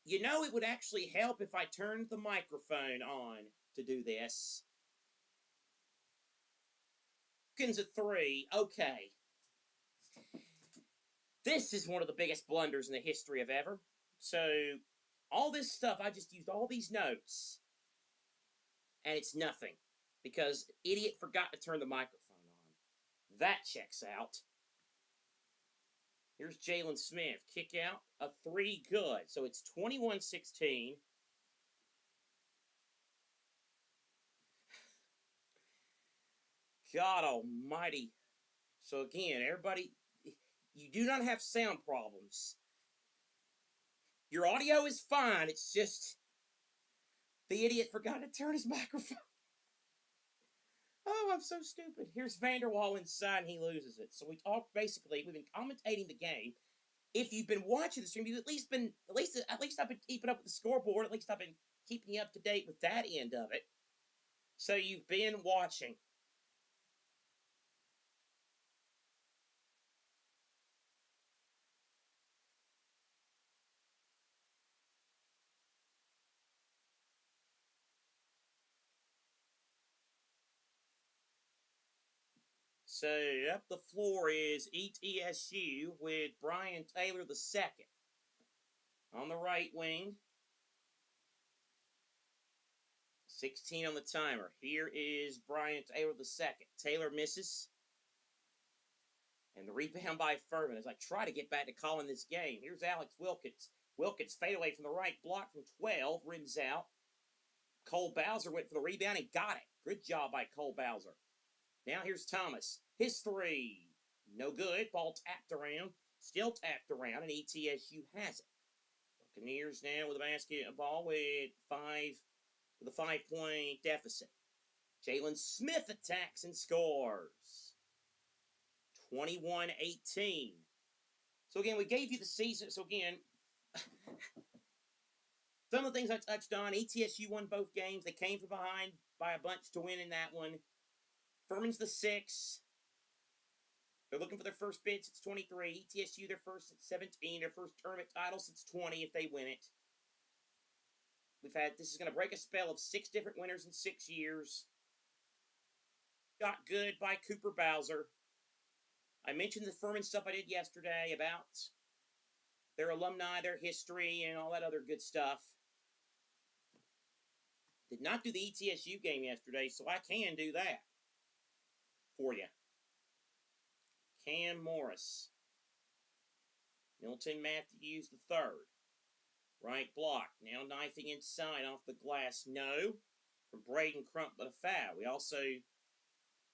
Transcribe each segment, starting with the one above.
You know, it would actually help if I turned the microphone on to do this. At 3. Okay. This is one of the biggest blunders in the history of ever. So, all this stuff, I just used all these notes. And it's nothing. Because idiot forgot to turn the microphone on. That checks out. Here's Jalen Smith. Kick out. A 3, good. So it's 21-16. God almighty. So again, everybody, you do not have sound problems. Your audio is fine. It's just the idiot forgot to turn his microphone. Oh, I'm so stupid. Here's Vanderwall inside, and he loses it. So we talked basically. We've been commentating the game. If you've been watching the stream, you've at least I've been keeping up with the scoreboard. At least I've been keeping you up to date with that end of it. So you've been watching. So up the floor is ETSU with Brian Taylor II. On the right wing, 16 on the timer. Here is Brian Taylor II. Taylor misses. And the rebound by Furman as I try to get back to calling this game. Here's Alex Wilkins. Wilkins fadeaway from the right block from 12, rims out. Cole Bowser went for the rebound and got it. Good job by Cole Bowser. Now here's Thomas. His 3. No good. Ball tapped around. Still tapped around, and ETSU has it. Buccaneers now with a basketball with a 5-point deficit. Jalen Smith attacks and scores. 21-18. So again, we gave you the season. So again, some of the things I touched on. ETSU won both games. They came from behind by a bunch to win in that one. Furman's the 6. They're looking for their first bid since 23. ETSU their first since 17. Their first tournament title since 20 if they win it. This is going to break a spell of 6 different winners in 6 years. Got good by Cooper Bowser. I mentioned the Furman stuff I did yesterday about their alumni, their history, and all that other good stuff. Did not do the ETSU game yesterday, so I can do that for you. Cam Morris. Milton Matthews III. Right block. Now knifing inside off the glass. No. From Braden Crump, but a foul.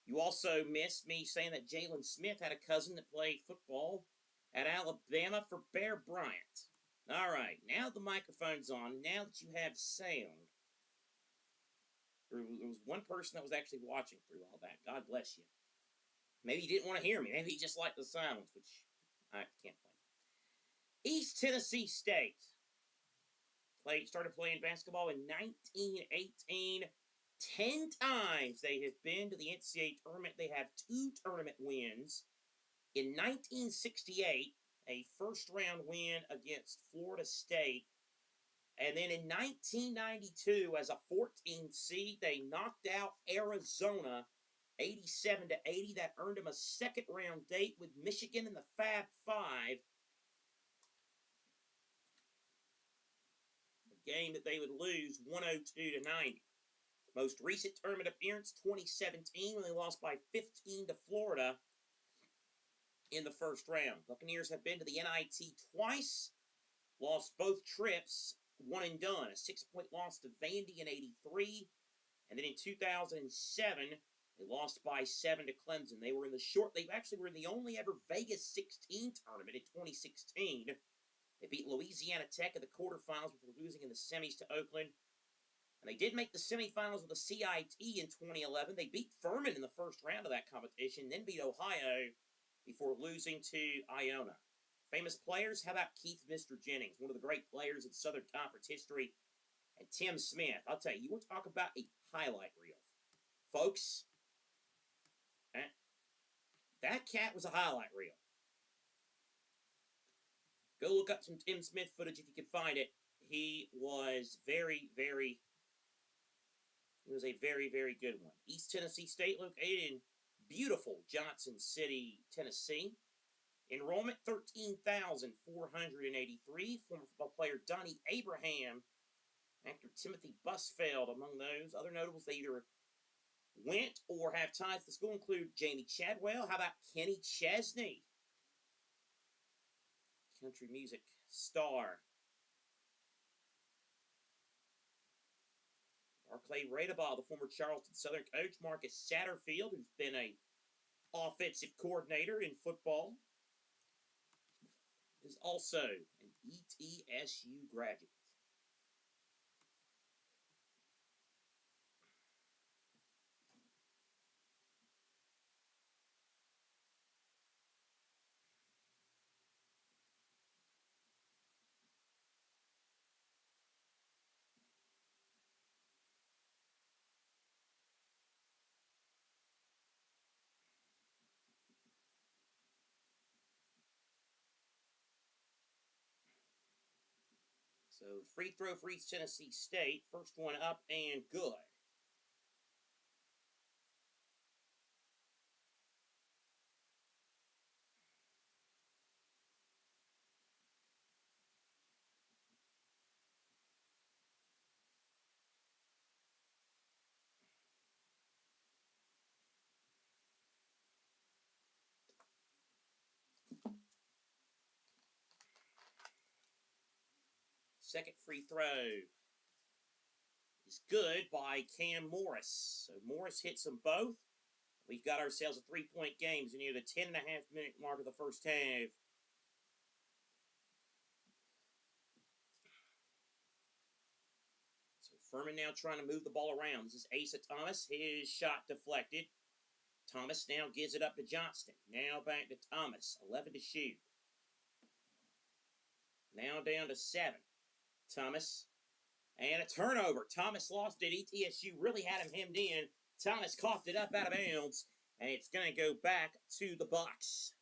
You also missed me saying that Jalen Smith had a cousin that played football at Alabama for Bear Bryant. All right. Now the microphone's on. Now that you have sound. There was one person that was actually watching through all that. God bless you. Maybe he didn't want to hear me. Maybe he just liked the silence, which I can't blame. East Tennessee State started playing basketball in 1918. 10 times they have been to the NCAA Tournament. They have 2 tournament wins. In 1968, a first-round win against Florida State. And then in 1992, as a 14 seed, they knocked out Arizona 87-80. That earned them a second-round date with Michigan in the Fab Five. A game that they would lose 102-90. Most recent tournament appearance, 2017, when they lost by 15 to Florida in the first round. Buccaneers have been to the NIT twice, lost both trips, one and done. A 6-point loss to Vandy in 83, and then in 2007, they lost by 7 to Clemson. They actually were in the only ever Vegas 16 tournament in 2016. They beat Louisiana Tech in the quarterfinals before losing in the semis to Oakland. And they did make the semifinals of the CIT in 2011. They beat Furman in the first round of that competition, then beat Ohio before losing to Iona. Famous players, how about Keith Mr. Jennings, one of the great players in Southern Conference history, and Tim Smith. I'll tell you, you want to talk about a highlight reel. Folks, that cat was a highlight reel. Go look up some Tim Smith footage if you can find it. He was very, very good one. East Tennessee State, located in beautiful Johnson City, Tennessee. Enrollment, 13,483. Former football player Donnie Abraham, actor Timothy Busfeld among those. Other notables, they either went or have ties to the school include Jamie Chadwell. How about Kenny Chesney? Country music star. Barclay Radeball, the former Charleston Southern coach. Marcus Satterfield, who's been a offensive coordinator in football, is also an ETSU graduate. So free throw for East Tennessee State. First one up and good. Second free throw is good by Cam Morris. So Morris hits them both. We've got ourselves a 3-point game. We're near the 10.5-minute mark of the first half. So Furman now trying to move the ball around. This is Asa Thomas. His shot deflected. Thomas now gives it up to Johnston. Now back to Thomas. 11 to shoot. Now down to 7. Thomas. And a turnover. Thomas lost it. ETSU really had him hemmed in. Thomas coughed it up out of bounds. And it's going to go back to the Bucks.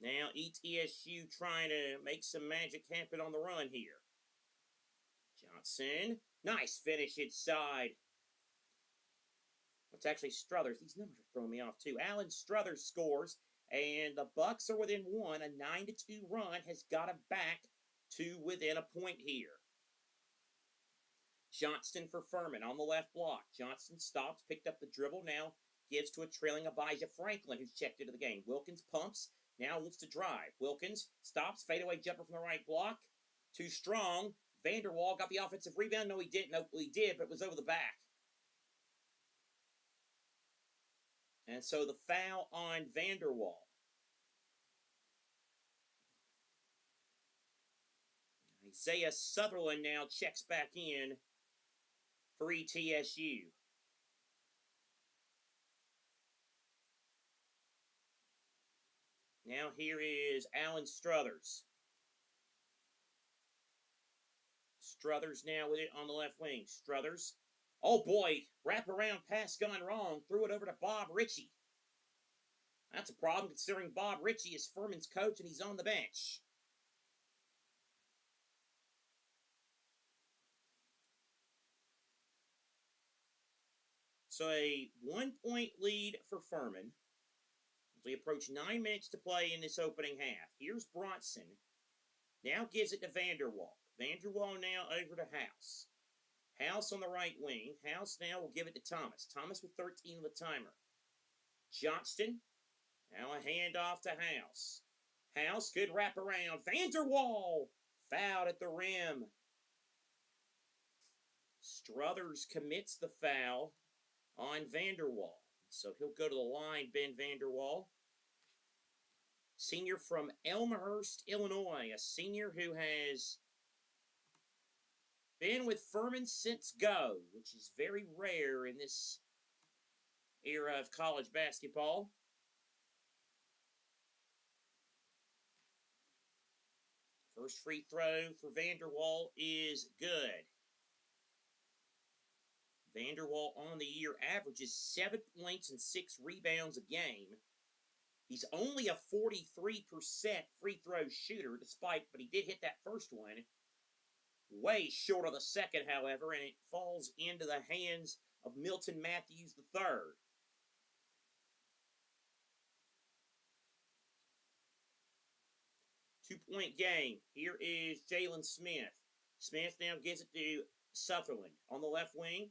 Now ETSU trying to make some magic happen on the run here. Johnson. Nice finish inside. It's actually Struthers. These numbers are throwing me off too. Alan Struthers scores, and the Bucks are within one. A 9-2 run has got them back to within a point here. Johnston for Furman on the left block. Johnston stops, picked up the dribble, now gives to a trailing Abijah Franklin, who's checked into the game. Wilkins pumps, now wants to drive. Wilkins stops, fadeaway jumper from the right block. Too strong. Vanderwall got the offensive rebound. No, he didn't. No, he did, but it was over the back. And so the foul on Vanderwall. Isaiah Sutherland now checks back in for ETSU. Now here is Alan Struthers. Struthers now with it on the left wing. Struthers. Oh boy, wraparound pass gone wrong. Threw it over to Bob Ritchie. That's a problem considering Bob Ritchie is Furman's coach and he's on the bench. So a 1-point lead for Furman. As we approach 9 minutes to play in this opening half. Here's Bronson. Now gives it to Vanderwall. Vanderwall now over to House. House on the right wing. House now will give it to Thomas. Thomas with 13 on the timer. Johnston. Now a handoff to House. House, good wraparound. Vanderwall fouled at the rim. Struthers commits the foul on Vanderwall. So he'll go to the line, Ben Vanderwall. Senior from Elmhurst, Illinois. A senior who has been with Furman since go, which is very rare in this era of college basketball. First free throw for Vanderwall is good. Vanderwall on the year averages 7 points and 6 rebounds a game. He's only a 43% free throw shooter, but he did hit that first one. Way short of the second, however, and it falls into the hands of Milton Matthews III. 2-point game. Here is Jalen Smith. Smith now gives it to Sutherland on the left wing.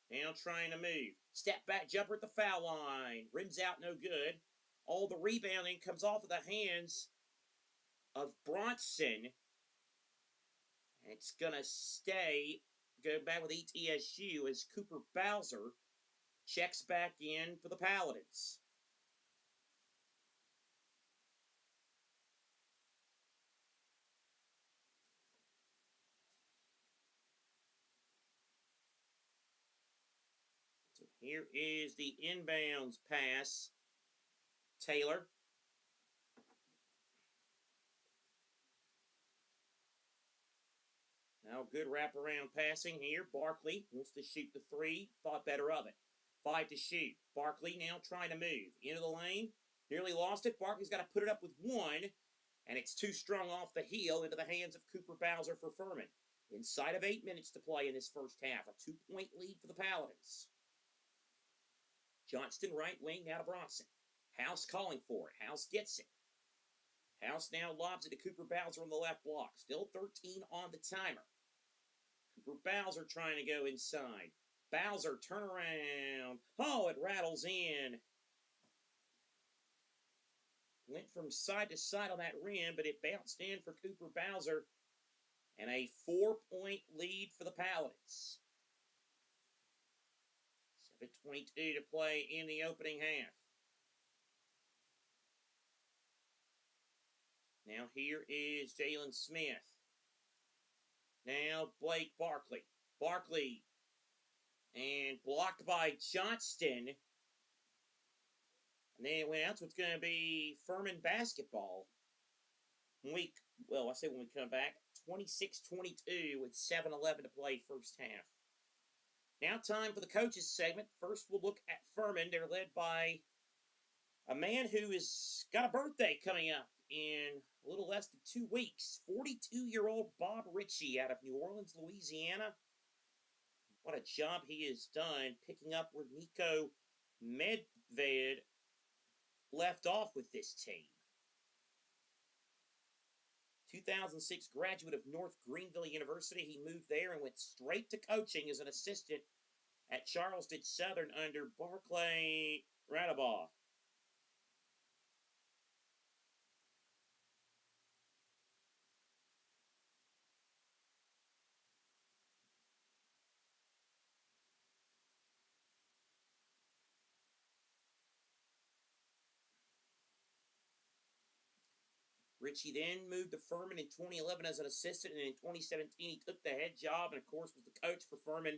Now trying to move. Step back jumper at the foul line. Rims out, no good. All the rebounding comes off of the hands of Bronson. And it's going to stay. Go back with ETSU as Cooper Bowser checks back in for the Paladins. So here is the inbounds pass. Taylor. Now good wraparound passing here. Barkley wants to shoot the three. Thought better of it. 5 to shoot. Barkley now trying to move. Into the lane. Nearly lost it. Barkley's got to put it up with one. And it's too strong off the heel into the hands of Cooper Bowser for Furman. Inside of 8 minutes to play in this first half. A 2-point lead for the Paladins. Johnston right wing now to Bronson. House calling for it. House gets it. House now lobs it to Cooper Bowser on the left block. Still 13 on the timer. Cooper Bowser trying to go inside. Bowser, turn around. Oh, it rattles in. Went from side to side on that rim, but it bounced in for Cooper Bowser. And a 4-point lead for the Paladins. 7:22 to play in the opening half. Now here is Jalen Smith. Now Blake Barkley. Barkley. And blocked by Johnston. And then it went out, so it's going to be Furman basketball. When we come back, 26-22 with 7:11 to play first half. Now time for the coaches segment. First we'll look at Furman. They're led by a man who has got a birthday coming up in a little less than 2 weeks. 42-year-old Bob Ritchie out of New Orleans, Louisiana. What a job he has done picking up where Nico Medved left off with this team. 2006 graduate of North Greenville University. He moved there and went straight to coaching as an assistant at Charleston Southern under Barclay Radabaugh. Ritchie then moved to Furman in 2011 as an assistant, and in 2017 he took the head job and, of course, was the coach for Furman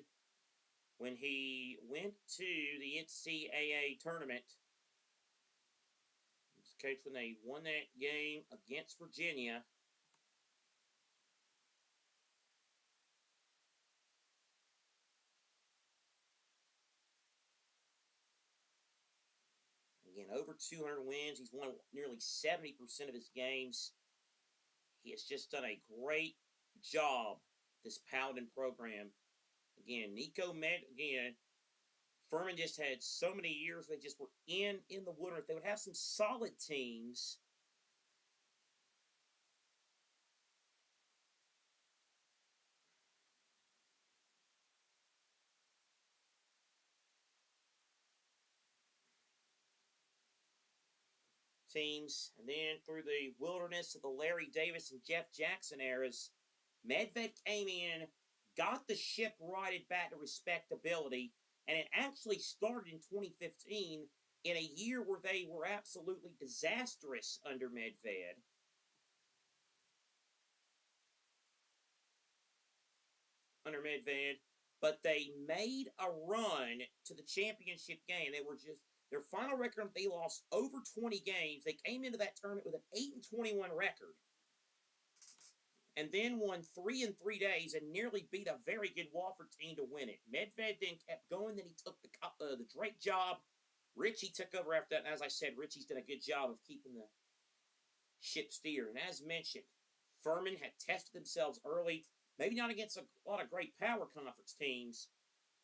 when he went to the NCAA Tournament. He was coach when they won that game against Virginia. Again, over 200 wins. He's won nearly 70% of his games. He has just done a great job, this Paladin program. Again, Furman just had so many years they just were in the wilderness. They would have some solid teams. And then through the wilderness of the Larry Davis and Jeff Jackson eras, Medved came in, got the ship righted back to respectability, and it actually started in 2015 in a year where they were absolutely disastrous under Medved. But they made a run to the championship game. They were just their final record. They lost over 20 games. They came into that tournament with an 8-21 record. and then won 3 in 3 days and nearly beat a very good Wofford team to win it. Medved then kept going. Then he took the Drake job. Richie took over after that. And as I said, Richie's done a good job of keeping the ship steer. And as mentioned, Furman had tested themselves early. Maybe not against a lot of great power conference teams.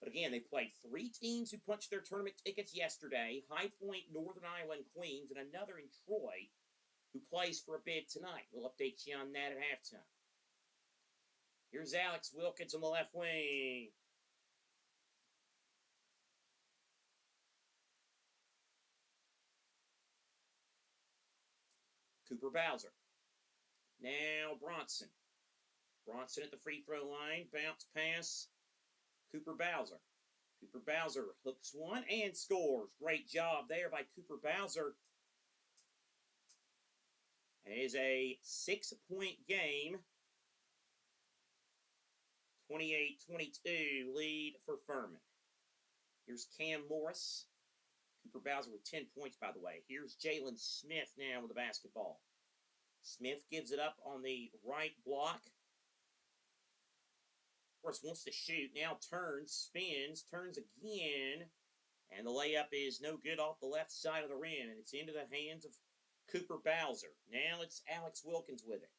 But again, they played 3 teams who punched their tournament tickets yesterday. High Point, Northern Iowa, and Queens. And another in Troy who plays for a bid tonight. We'll update you on that at halftime. Here's Alex Wilkins on the left wing. Cooper Bowser. Now Bronson. Bronson at the free throw line. Bounce pass. Cooper Bowser. Cooper Bowser hooks one and scores. Great job there by Cooper Bowser. And it is a 6-point game. 28-22 lead for Furman. Here's Cam Morris. Cooper Bowser with 10 points, by the way. Here's Jalen Smith now with the basketball. Smith gives it up on the right block. Of course, wants to shoot. Now turns, spins, turns again. And the layup is no good off the left side of the rim. And it's into the hands of Cooper Bowser. Now it's Alex Wilkins with it.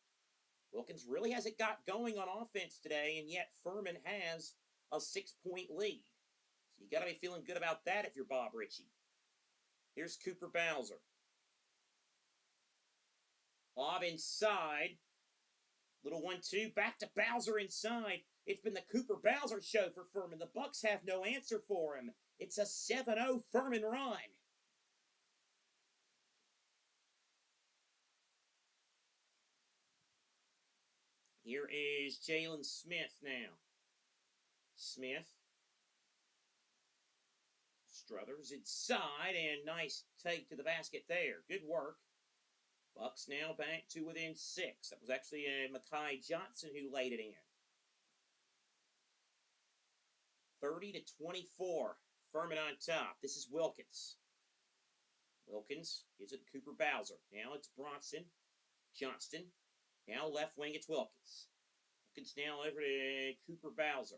Wilkins really hasn't got going on offense today, and yet Furman has a 6-point lead. So you got to be feeling good about that if you're Bob Ritchie. Here's Cooper Bowser. Lob inside. Little 1-2. Back to Bowser inside. It's been the Cooper Bowser show for Furman. The Bucks have no answer for him. It's a 7-0 Furman run. Here is Jalen Smith now. Smith. Struthers inside, and nice take to the basket there. Good work. Bucks now back to within 6. That was actually Makai Johnson who laid it in. 30-24. Furman on top. This is Wilkins. Wilkins gives it to Cooper Bowser. Now it's Bronson. Johnston. Now left wing, it's Wilkins. Wilkins now over to Cooper Bowser.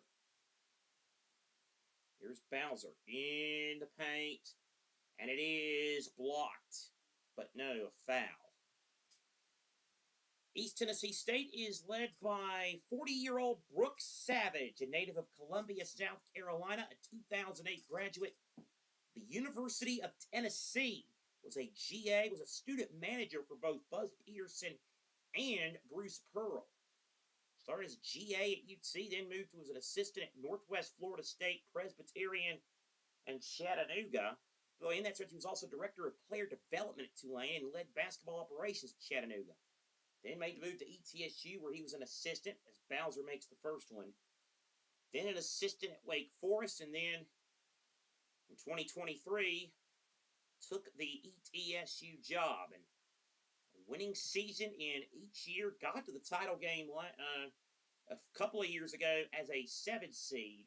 Here's Bowser in the paint. And it is blocked. But no, a foul. East Tennessee State is led by 40-year-old Brooks Savage, a native of Columbia, South Carolina, a 2008 graduate. The University of Tennessee was a GA, was a student manager for both Buzz Peterson and Bruce Pearl. Started as GA at UT, then moved to as an assistant at Northwest Florida State Presbyterian and Chattanooga. Well, in that search, he was also director of player development at Tulane and led basketball operations at Chattanooga. Then made the move to ETSU, where he was an assistant, as Bowser makes the first one. Then an assistant at Wake Forest, and then in 2023, took the ETSU job. And a winning season in each year, got to the title game a couple of years ago as a 7 seed.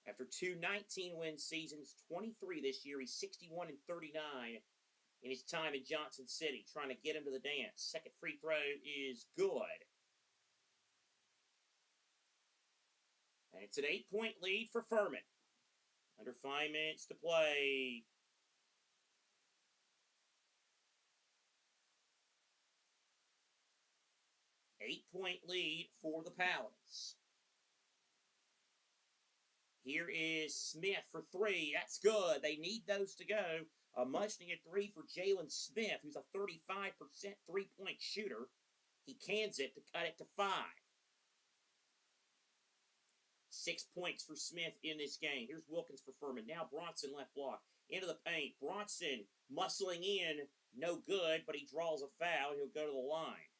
After 2 19-win seasons, 23 this year, he's 61-39 in his time in Johnson City, trying to get him to the dance. Second free throw is good. And it's an 8-point lead for Furman. Under 5 minutes to play. Eight-point lead for the Paladins. Here is Smith for 3. That's good. They need those to go. A much-needed 3 for Jalen Smith, who's a 35% three-point shooter. He cans it to cut it to 5. 6 points for Smith in this game. Here's Wilkins for Furman. Now Bronson left block. Into the paint. Bronson muscling in. No good, but he draws a foul. He'll go to the line.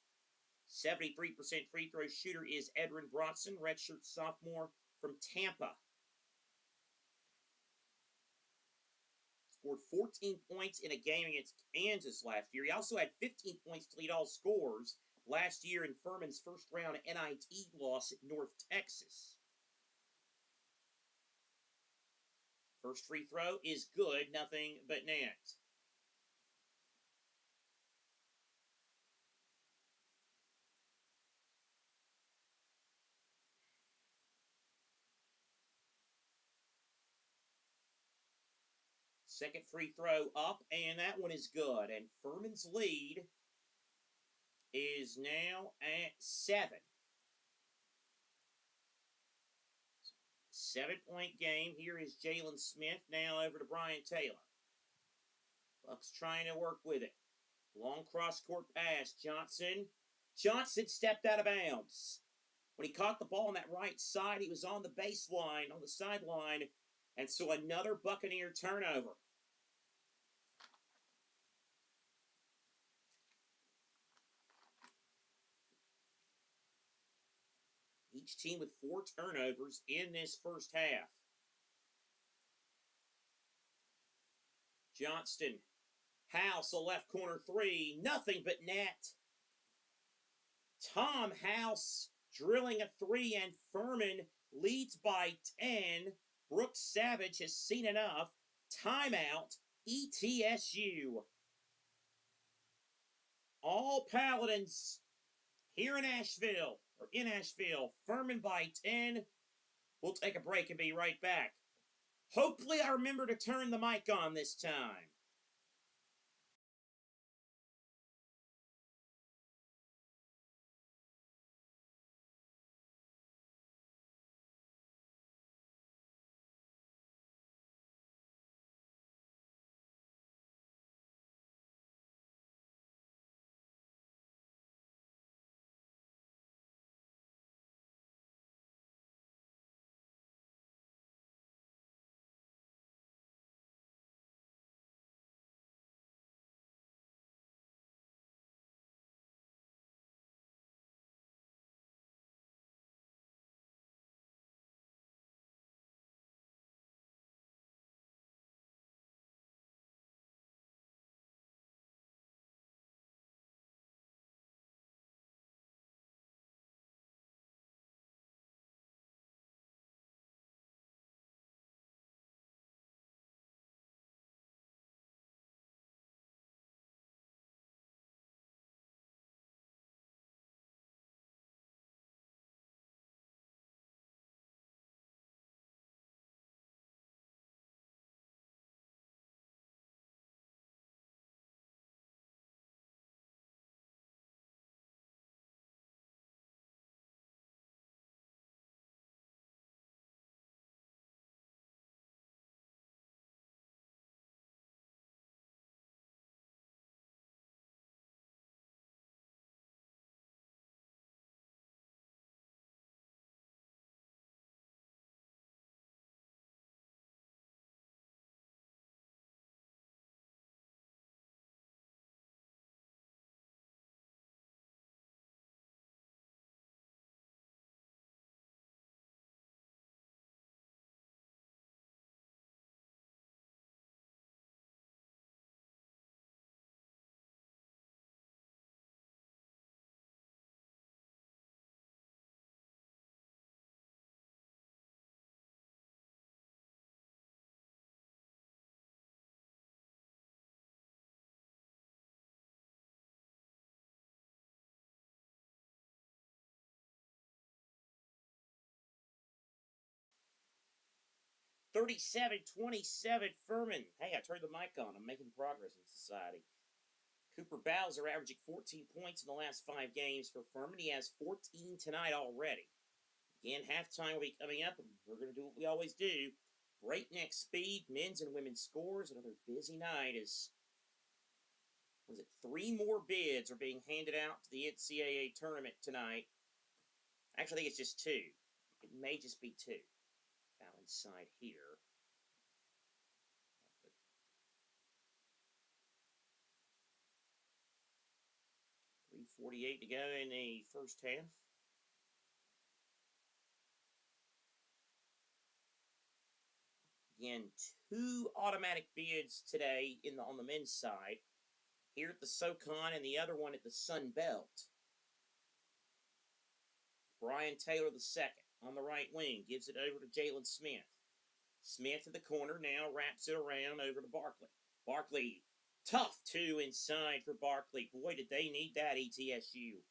73% free throw shooter is Edwin Bronson, redshirt sophomore from Tampa. Scored 14 points in a game against Kansas last year. He also had 15 points to lead all scorers last year in Furman's first round NIT loss at North Texas. First free throw is good, nothing but net. Second free throw up, and that one is good. And Furman's lead is now at 7. 7-point game. Here is Jalen Smith now over to Brian Taylor. Bucks trying to work with it. Long cross-court pass. Johnson stepped out of bounds. When he caught the ball on that right side, he was on the baseline, on the sideline, and so another Buccaneer turnover. Each team with 4 turnovers in this first half. Johnston, House, a left corner 3, nothing but net. Tom House drilling a 3, and Furman leads by 10. Brooks Savage has seen enough. Timeout, ETSU. All Paladins here in Asheville. Furman by 10. We'll take a break and be right back. Hopefully I remember to turn the mic on this time. "37-27 Furman." Hey, I turned the mic on. I'm making progress in society. Cooper Bowser averaging 14 points in the last 5 games for Furman. He has 14 tonight already. Again, halftime will be coming up, and we're going to do what we always do. Breakneck speed, men's and women's scores. Another busy night as, 3 more bids are being handed out to the NCAA Tournament tonight. Actually, I think it's just 2. It may just be 2. Down inside here. 3:48 to go in the first half. Again, 2 automatic bids today on the men's side. Here at the SoCon and the other one at the Sun Belt. Brian Taylor II on the right wing gives it over to Jalen Smith. Smith to the corner now, wraps it around over to Barkley. Barkley, tough 2 inside for Barkley. Boy, did they need that, ETSU.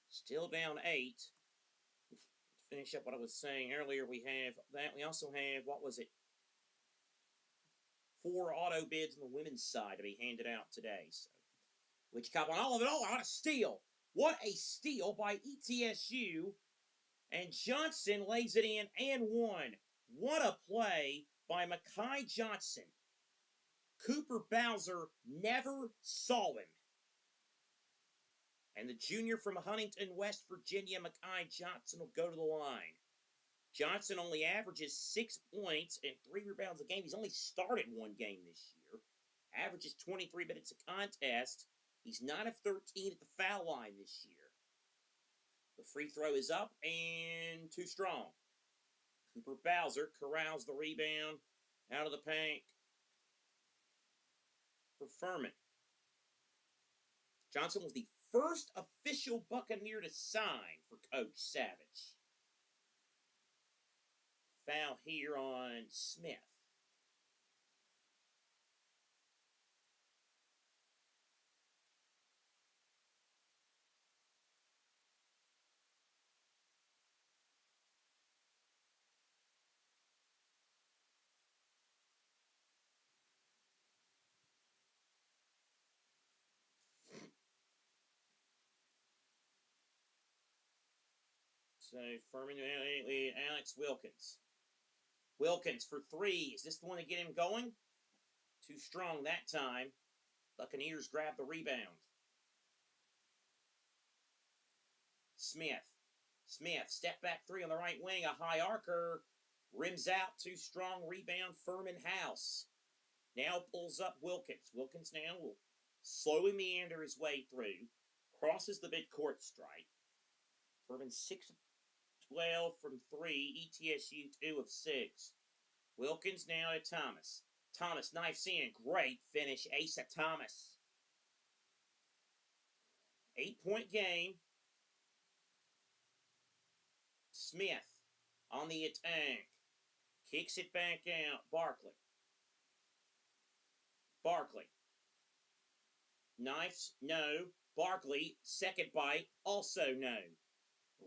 Still down 8. To finish up what I was saying earlier, we have that. We also have, 4 4 auto bids on the women's side to be handed out today. So, which cop on all of it all? What a steal! What a steal by ETSU. And Johnson lays it in and one. What a play by Mekhi Johnson. Cooper Bowser never saw him. And the junior from Huntington, West Virginia, Mekhi Johnson, will go to the line. Johnson only averages 6 points and 3 rebounds a game. He's only started 1 game this year. Averages 23 minutes a contest. He's 9 of 13 at the foul line this year. The free throw is up and too strong. Cooper Bowser corrals the rebound out of the paint for Furman. Johnson was the first official Buccaneer to sign for Coach Savage. Foul here on Smith. So Furman, Alex Wilkins. Wilkins for 3. Is this the one to get him going? Too strong that time. Buccaneers grab the rebound. Smith. Step back 3 on the right wing. A high arcer. Rims out. Too strong. Rebound. Furman House. Now pulls up Wilkins. Wilkins now will slowly meander his way through. Crosses the midcourt stripe. Furman 6 of 12 from 3. ETSU 2 of 6. Wilkins now to Thomas. Thomas knifes in. Great finish. Asa Thomas. 8-point game. Smith on the attack. Kicks it back out. Barkley. Knifes, no. Barkley, second bite, also no.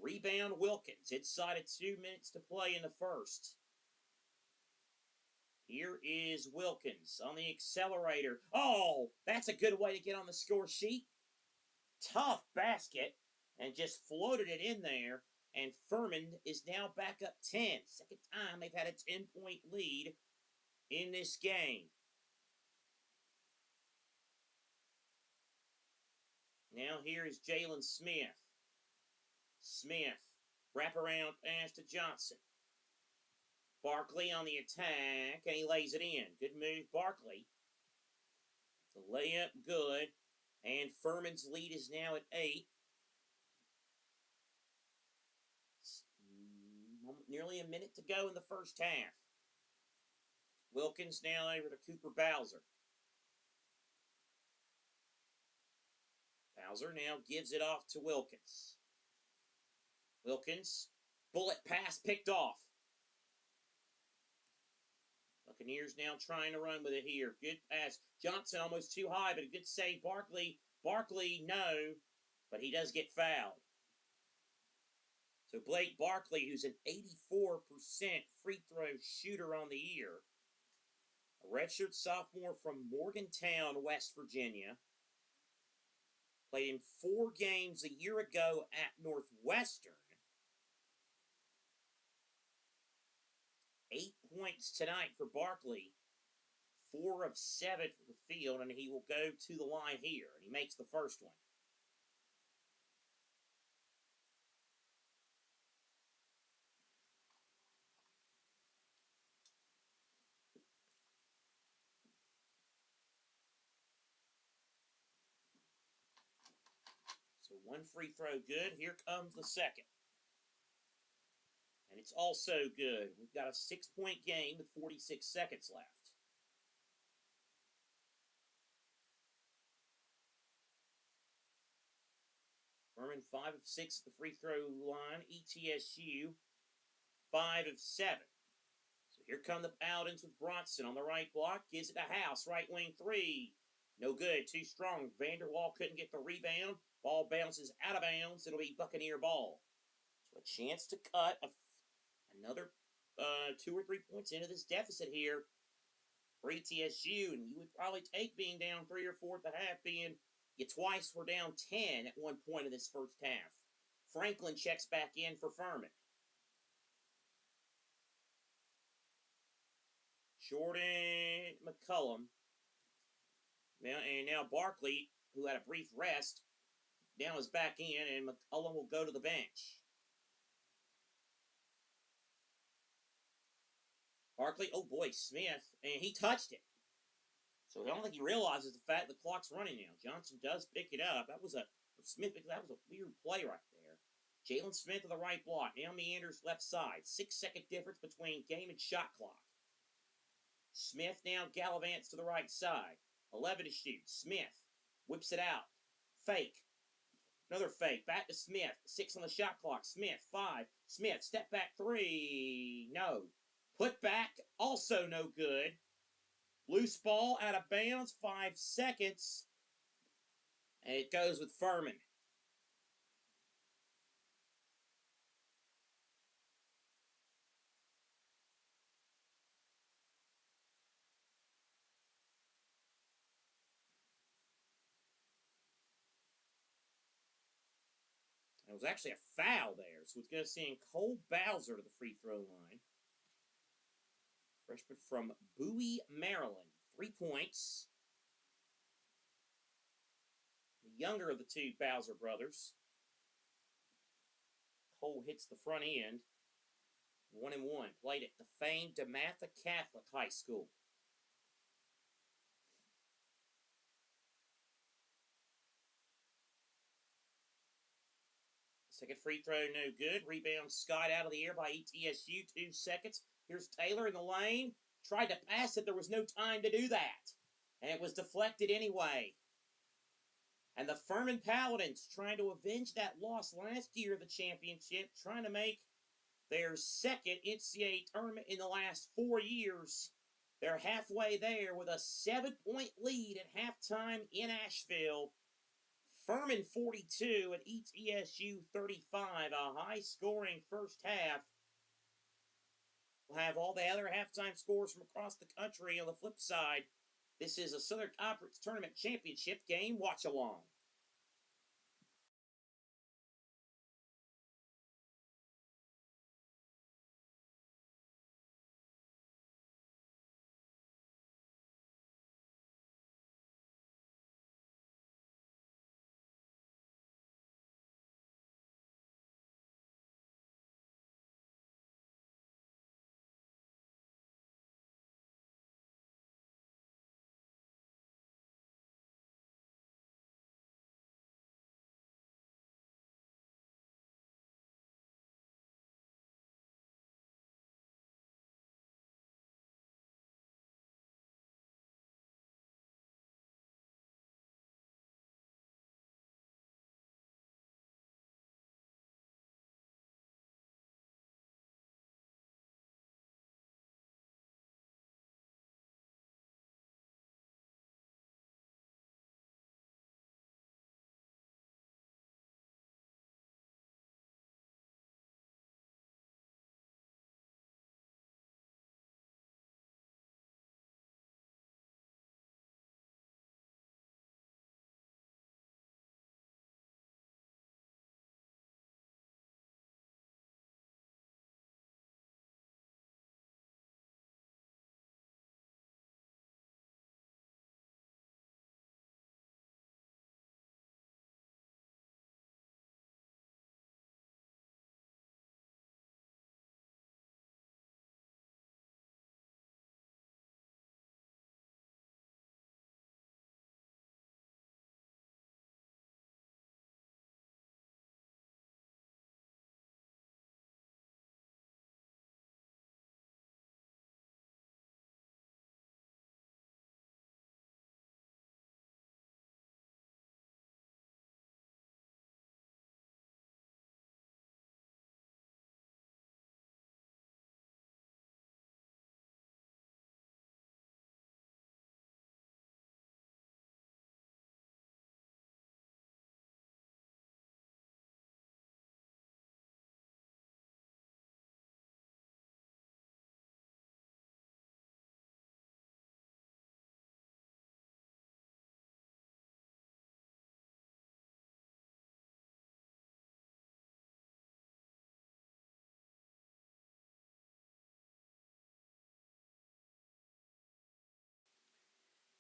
Rebound Wilkins, inside of 2 minutes to play in the first. Here is Wilkins on the accelerator. Oh, that's a good way to get on the score sheet. Tough basket, and just floated it in there. And Furman is now back up 10. Second time they've had a 10-point lead in this game. Now here is Jalen Smith. Wraparound pass to Johnson. Barkley on the attack, and he lays it in. Good move, Barkley. The layup good, and Furman's lead is now at 8. Nearly a minute to go in the first half. Wilkins now over to Cooper Bowser. Bowser now gives it off to Wilkins. Wilkins, bullet pass picked off. Buccaneers now trying to run with it here. Good pass. Johnson almost too high, but a good save. Barkley, no, but he does get fouled. So Blake Barkley, who's an 84% free throw shooter on the year, a redshirt sophomore from Morgantown, West Virginia, played in 4 games a year ago at Northwestern. 8 points tonight for Barkley, 4 of 7 from the field, and he will go to the line here, and he makes the first one. So 1 free throw good. Here comes the second. And it's also good. We've got a 6-point game with 46 seconds left. Furman 5 of 6 at the free throw line. ETSU 5 of 7. So here come the Paladins with Bronson on the right block. Gives it to House. Right wing 3. No good. Too strong. Vanderwall couldn't get the rebound. Ball bounces out of bounds. It'll be Buccaneer ball. So a chance to cut another 2 or 3 points into this deficit here. for ETSU, and you would probably take being down 3 or 4 at the half, being you twice were down 10 at one point in this first half. Franklin checks back in for Furman. Jordan McCullum. Now Barkley, who had a brief rest, now is back in, and McCullum will go to the bench. Barkley, oh boy, Smith, and he touched it. So I don't think he realizes the fact the clock's running now. Johnson does pick it up. That was a weird play right there. Jalen Smith to the right block. Now meanders left side. 6-second difference between game and shot clock. Smith now gallivants to the right side. 11 to shoot. Smith whips it out. Fake. Another fake. Back to Smith. 6 on the shot clock. Smith, 5. Smith, step back 3. No. Put back, also no good. Loose ball out of bounds, 5 seconds. And it goes with Furman. It was actually a foul there, so it's going to send Cole Bowser to the free throw line. Freshman from Bowie, Maryland. 3 points. The younger of the two Bowser brothers. Cole hits the front end. 1-1. Played at the famed DeMatha Catholic High School. Second free throw, no good. Rebound skied out of the air by ETSU. 2 seconds. Here's Taylor in the lane. Tried to pass it. There was no time to do that. And it was deflected anyway. And the Furman Paladins trying to avenge that loss last year of the championship. Trying to make their second NCAA tournament in the last 4 years. They're halfway there with a 7-point lead at halftime in Asheville. Furman 42 and ETSU 35. A high-scoring first half. We'll have all the other halftime scores from across the country on the flip side. This is a Southern Conference Tournament Championship game. Watchalong.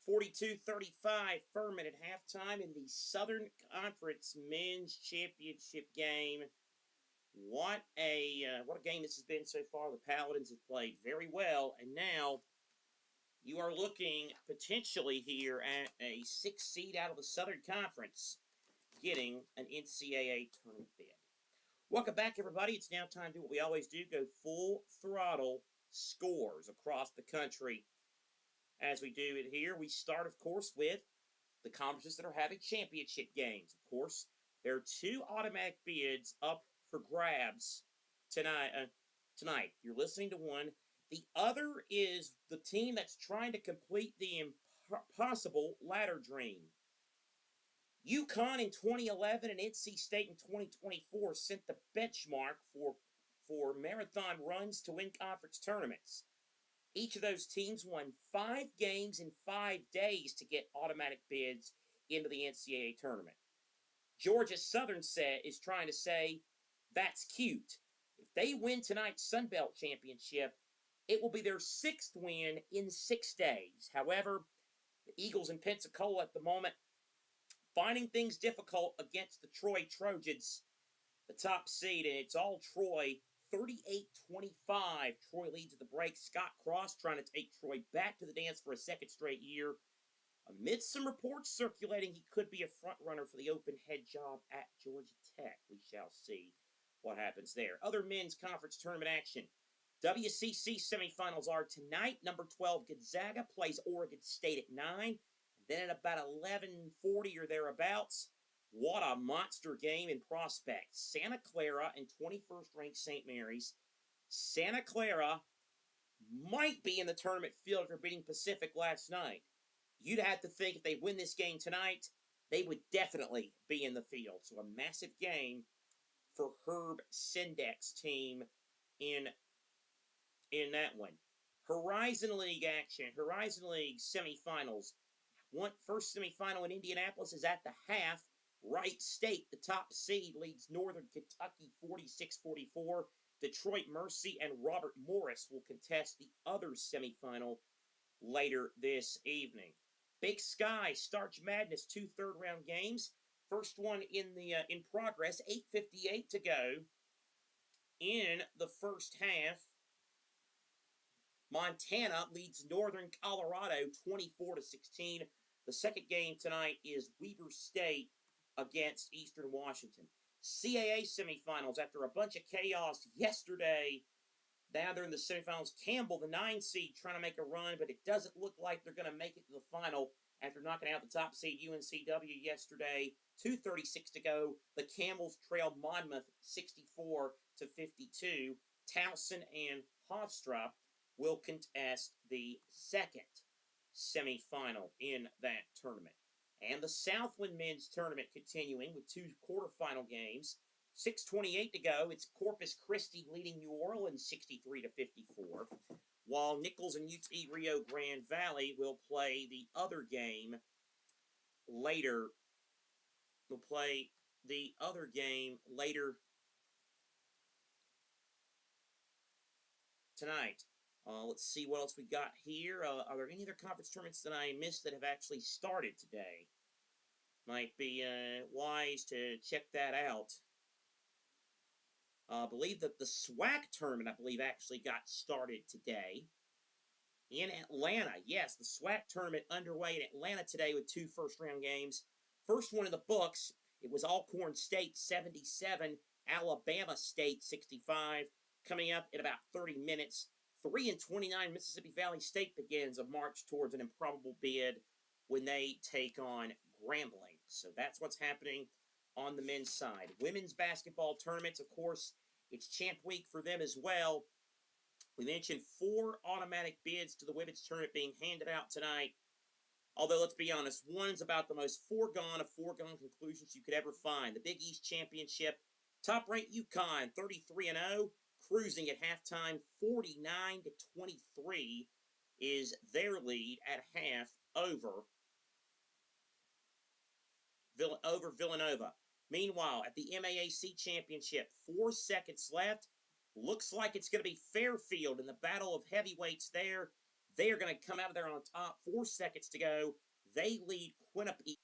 42-35, Furman at halftime in the Southern Conference Men's Championship game. What a game this has been so far. The Paladins have played very well, and now you are looking potentially here at a 6th seed out of the Southern Conference getting an NCAA tournament bid. Welcome back, everybody. It's now time to do what we always do, go full throttle scores across the country. As we do it here, we start, of course, with the conferences that are having championship games. Of course, there are 2 automatic bids up for grabs tonight. You're listening to one. The other is the team that's trying to complete the impossible ladder dream. UConn in 2011 and NC State in 2024 set the benchmark for marathon runs to win conference tournaments. Each of those teams won 5 games in 5 days to get automatic bids into the NCAA tournament. Georgia Southern is trying to say, that's cute. If they win tonight's Sun Belt Championship, it will be their 6th win in 6 days. However, the Eagles in Pensacola at the moment finding things difficult against the Troy Trojans, the top seed, and it's all Troy. 38-25. Troy leads at the break. Scott Cross trying to take Troy back to the dance for a 2nd straight year. Amidst some reports circulating, he could be a front runner for the open head job at Georgia Tech. We shall see what happens there. Other men's conference tournament action. WCC semifinals are tonight. Number 12 Gonzaga plays Oregon State at 9. Then at about 11:40 or thereabouts, what a monster game in prospect. Santa Clara and 21st ranked St. Mary's. Santa Clara might be in the tournament field for beating Pacific last night. You'd have to think if they win this game tonight, they would definitely be in the field. So a massive game for Herb Sendek's team in that one. Horizon League action. Horizon League semifinals. First semifinal in Indianapolis is at the half. Wright State, the top seed, leads Northern Kentucky 46-44. Detroit Mercy and Robert Morris will contest the other semifinal later this evening. Big Sky Starch Madness, 2 third-round games. First one in progress, 8:58 to go in the first half. Montana leads Northern Colorado 24-16. The second game tonight is Weber State against Eastern Washington. CAA semifinals, after a bunch of chaos yesterday, now they're in the semifinals. Campbell, the 9 seed, trying to make a run, but it doesn't look like they're going to make it to the final after knocking out the top seed UNCW yesterday. 2:36 to go. The Camels trail Monmouth 64-52. Towson and Hofstra will contest the second semifinal in that tournament. And the Southland men's tournament continuing with 2 quarterfinal games. 6:28 to go. It's Corpus Christi leading New Orleans 63-54, while Nichols and UT Rio Grande Valley will play the other game later. Will play the other game later tonight. Let's see what else we got here. Are there any other conference tournaments that I missed that have actually started today? Might be wise to check that out. I believe that the SWAC tournament, actually got started today in Atlanta. Yes, the SWAC tournament underway in Atlanta today with 2 first-round games. First one in the books, it was Alcorn State 77, Alabama State 65. Coming up in about 30 minutes, 3-29 Mississippi Valley State begins a march towards an improbable bid when they take on Grambling. So that's what's happening on the men's side. Women's basketball tournaments, of course, it's champ week for them as well. We mentioned 4 automatic bids to the women's tournament being handed out tonight. Although, let's be honest, one's about the most foregone of foregone conclusions you could ever find. The Big East Championship, top-ranked UConn, 33-0, cruising at halftime, 49-23 is their lead at half over Villanova. Meanwhile, at the MAAC Championship, 4 seconds left. Looks like it's going to be Fairfield in the battle of heavyweights there. They are going to come out of there on top. 4 seconds to go. They lead Quinnipiac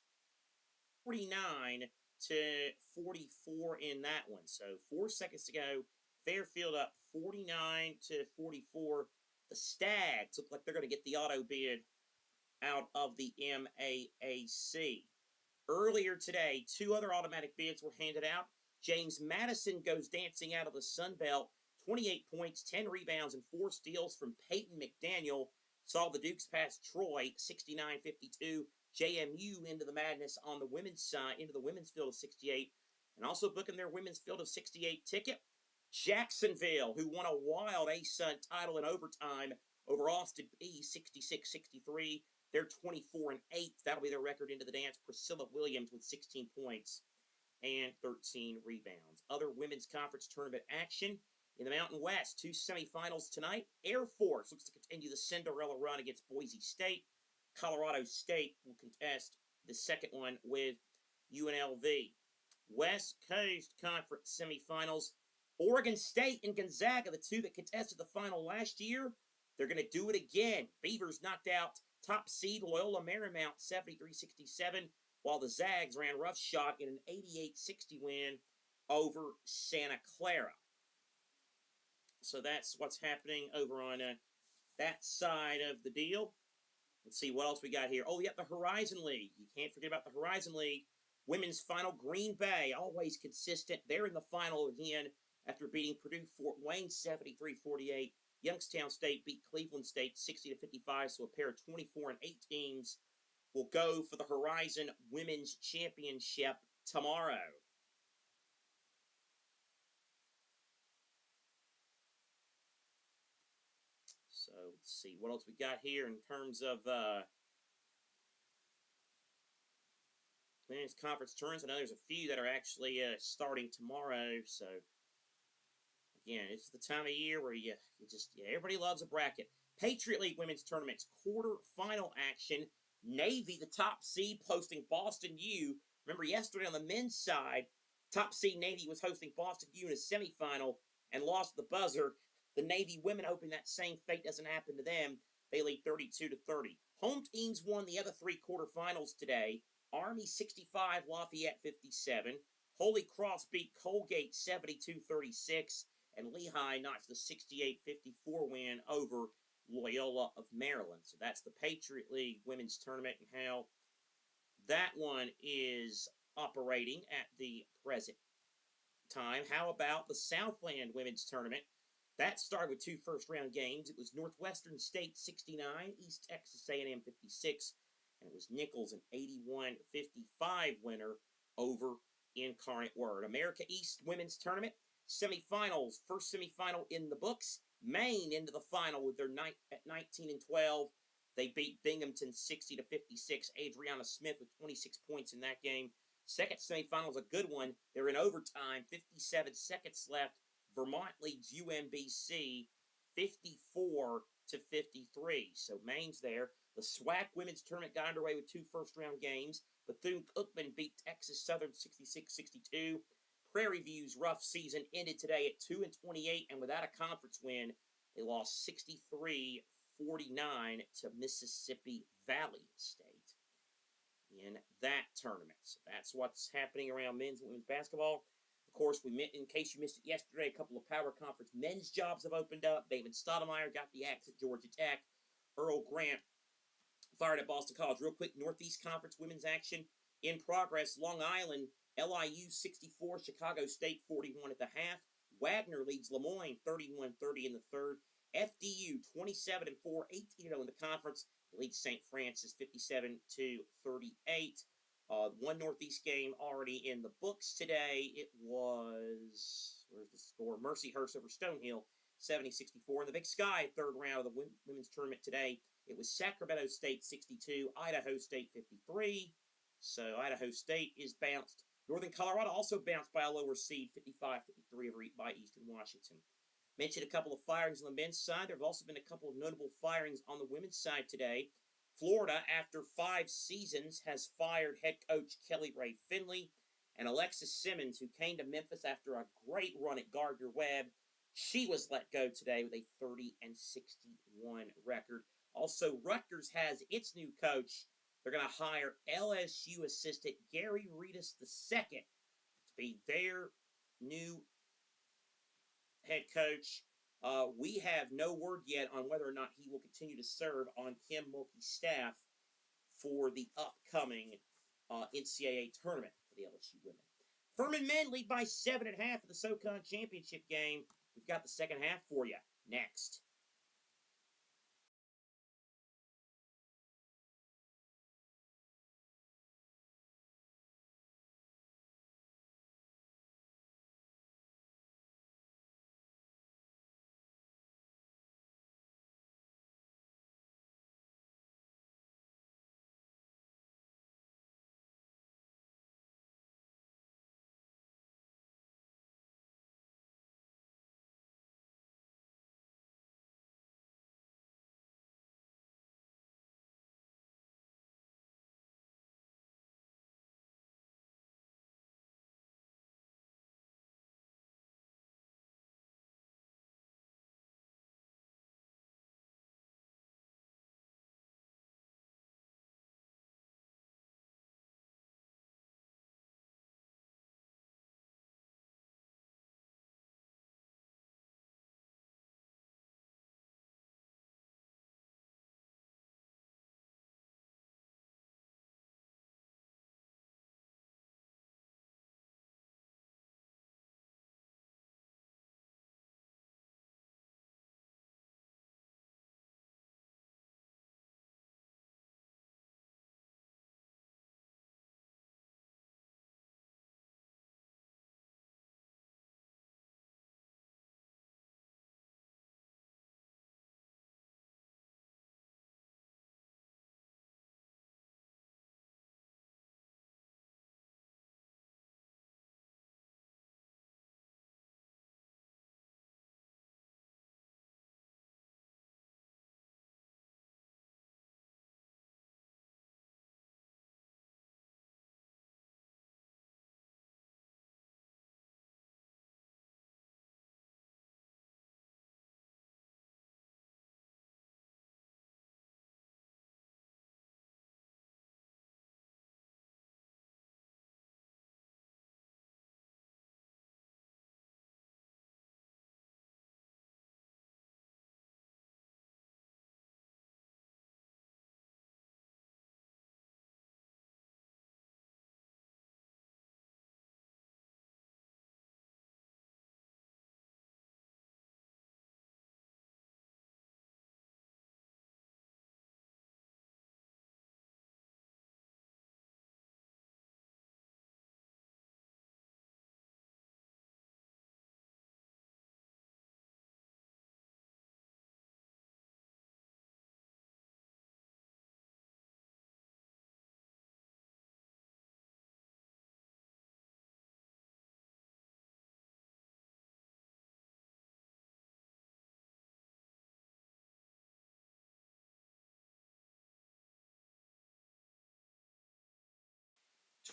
49 to 44 in that one. So 4 seconds to go. Fairfield up 49 to 44. The Stags look like they're going to get the auto bid out of the MAAC. Earlier today, 2 other automatic bids were handed out. James Madison goes dancing out of the Sun Belt. 28 points, 10 rebounds, and 4 steals from Peyton McDaniel. Saw the Dukes pass Troy 69-52. JMU into the madness on the women's side, into the women's field of 68. And also booking their women's field of 68 ticket. Jacksonville, who won a wild ASUN title in overtime over Austin Peay 66-63. They're 24-8. That'll be their record into the dance. Priscilla Williams with 16 points and 13 rebounds. Other women's conference tournament action in the Mountain West. 2 semifinals tonight. Air Force looks to continue the Cinderella run against Boise State. Colorado State will contest the second one with UNLV. West Coast Conference semifinals. Oregon State and Gonzaga, the 2 that contested the final last year, they're going to do it again. Beavers knocked out top seed Loyola Marymount 73-67, while the Zags ran roughshod in an 88-60 win over Santa Clara. So that's what's happening over on that side of the deal. Let's see what else we got here. Oh, yeah, the Horizon League. You can't forget about the Horizon League. Women's final, Green Bay, always consistent. They're in the final again after beating Purdue Fort Wayne 73-48. Youngstown State beat Cleveland State 60-55, so a pair of 24-8 teams will go for the Horizon Women's Championship tomorrow. So let's see what else we got here in terms of women's conference tournaments. I know there's a few that are actually starting tomorrow. So again, it's the time of year where you just everybody loves a bracket. Patriot League women's tournaments quarter-final action. Navy, the top seed, hosting Boston U. Remember yesterday on the men's side, top seed Navy was hosting Boston U in a semifinal and lost the buzzer. The Navy women hoping that same fate doesn't happen to them. They lead 32-30. Home teams won the other 3 quarterfinals today. Army 65, Lafayette 57. Holy Cross beat Colgate 72-36. And Lehigh notched the 68-54 win over Loyola of Maryland. So that's the Patriot League women's tournament and how that one is operating at the present time. How about the Southland women's tournament? That started with 2 first-round games. It was Northwestern State 69, East Texas A&M 56, and it was Nichols an 81-55 winner over Incarnate Word. America East women's tournament semifinals. First semifinal in the books. Maine into the final with their at 19-12. They beat Binghamton 60-56. Adriana Smith with 26 points in that game. Second semifinal is a good one. They're in overtime. 57 seconds left. Vermont leads UMBC 54-53. So Maine's there. The SWAC women's tournament got underway with 2 first-round games. Bethune-Cookman beat Texas Southern 66-62. Prairie View's rough season ended today at 2-28, and without a conference win, they lost 63-49 to Mississippi Valley State in that tournament. So that's what's happening around men's and women's basketball. Of course, in case you missed it yesterday, a couple of Power Conference men's jobs have opened up. David Stoudemire got the axe at Georgia Tech. Earl Grant fired at Boston College. Real quick, Northeast Conference women's action in progress. Long Island, LIU 64, Chicago State 41 at the half. Wagner leads Lemoyne 31-30 in the third. FDU 27-4, 18-0 in the conference. Leads St. Francis 57-38. One Northeast game already in the books today. It was, where's the score? Mercyhurst over Stonehill 70-64. In the Big Sky, third round of the women's tournament today, it was Sacramento State 62, Idaho State 53. So Idaho State is bounced. Northern Colorado also bounced by a lower seed, 55-53 by Eastern Washington. Mentioned a couple of firings on the men's side. There have also been a couple of notable firings on the women's side today. Florida, after 5 seasons, has fired head coach Kelly Ray Finley, and Alexis Simmons, who came to Memphis after a great run at Gardner-Webb. She was let go today with a 30-61 record. Also, Rutgers has its new coach. They're going to hire LSU assistant Gary Reedus II to be their new head coach. We have no word yet on whether or not he will continue to serve on Kim Mulkey's staff for the upcoming NCAA tournament for the LSU women. Furman men lead by 7 at half of the SoCon Championship game. We've got the second half for you next.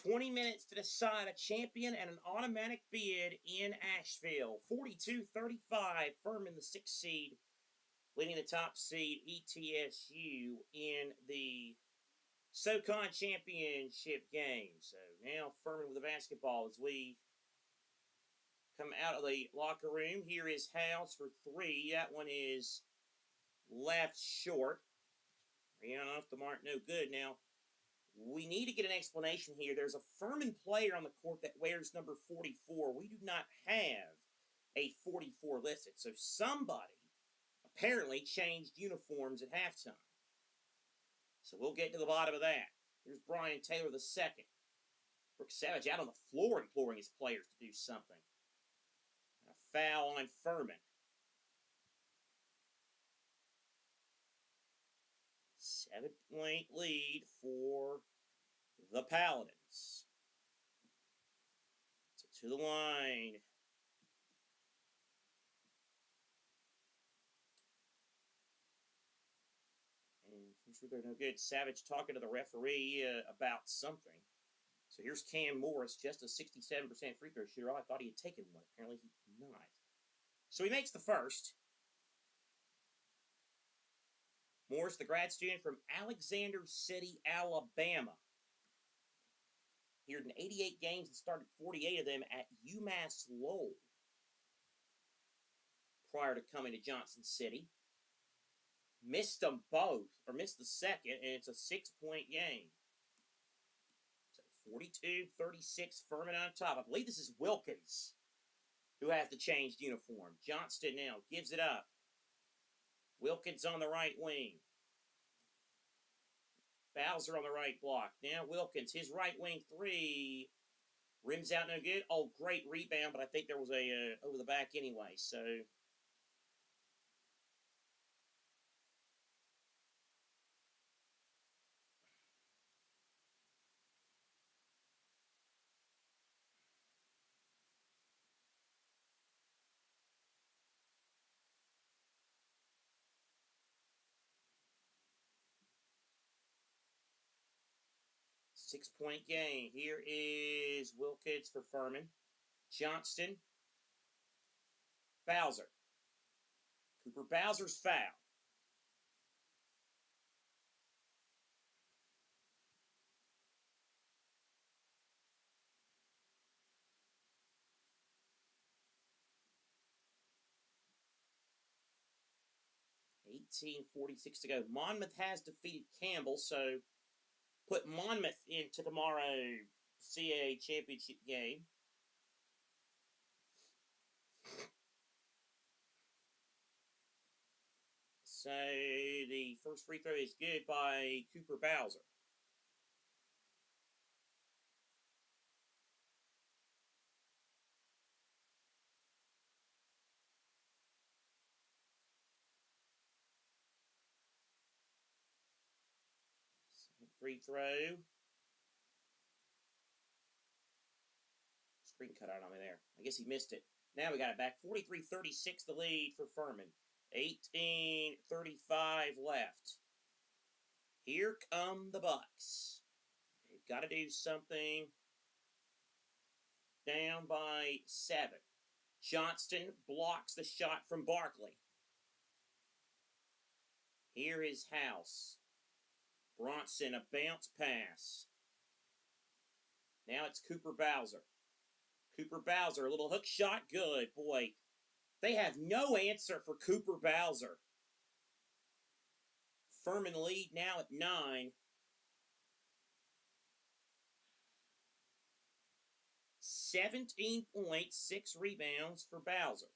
"20 minutes to decide a champion and an automatic bid in Asheville. 42-35, Furman, the 6th seed, leading the top seed ETSU in the SoCon Championship game. So now Furman with the basketball as we come out of the locker room. Here is House for 3. That one is left short. Rihanna off the mark, no good. Now, we need to get an explanation here. There's a Furman player on the court that wears number 44. We do not have a 44 listed. So somebody apparently changed uniforms at halftime. So we'll get to the bottom of that. Here's Brian Taylor II. Brooke Savage out on the floor imploring his players to do something. A foul on Furman. 7-point lead for the Paladins. So to the line. And they're no good. Savage talking to the referee about something. So here's Cam Morris, just a 67% free throw shooter. I thought he had taken one. Apparently he did not. So he makes the first. Morris, the grad student from Alexander City, Alabama. He had 88 games and started 48 of them at UMass Lowell prior to coming to Johnson City. Missed them both, or missed the second, and it's a 6-point game. So 42-36, Furman on top. I believe this is Wilkins who has the changed uniform. Johnston now gives it up. Wilkins on the right wing. Bowser on the right block. Now Wilkins, his right wing three. Rims out no good. Oh, great rebound, but I think there was a over the back anyway, so... 6-point game. Here is Wilkins for Furman. Johnston. Bowser. Cooper Bowser's foul. $18.46 to go. Monmouth has defeated Campbell, so put Monmouth into tomorrow's CAA championship game. So the first free throw is good by Cooper Bowser. Second free throw. Screen cut out on me there. I guess he missed it. Now we got it back. 43-36 the lead for Furman. 18:35 left. Here come the Bucks. They've got to do something. Down by 7. Johnston blocks the shot from Barkley. Here is House. Bronson, a bounce pass. Now it's Cooper Bowser. Cooper Bowser, a little hook shot, good. Boy, they have no answer for Cooper Bowser. Furman lead now at 9. 17 points, 6 rebounds for Bowser.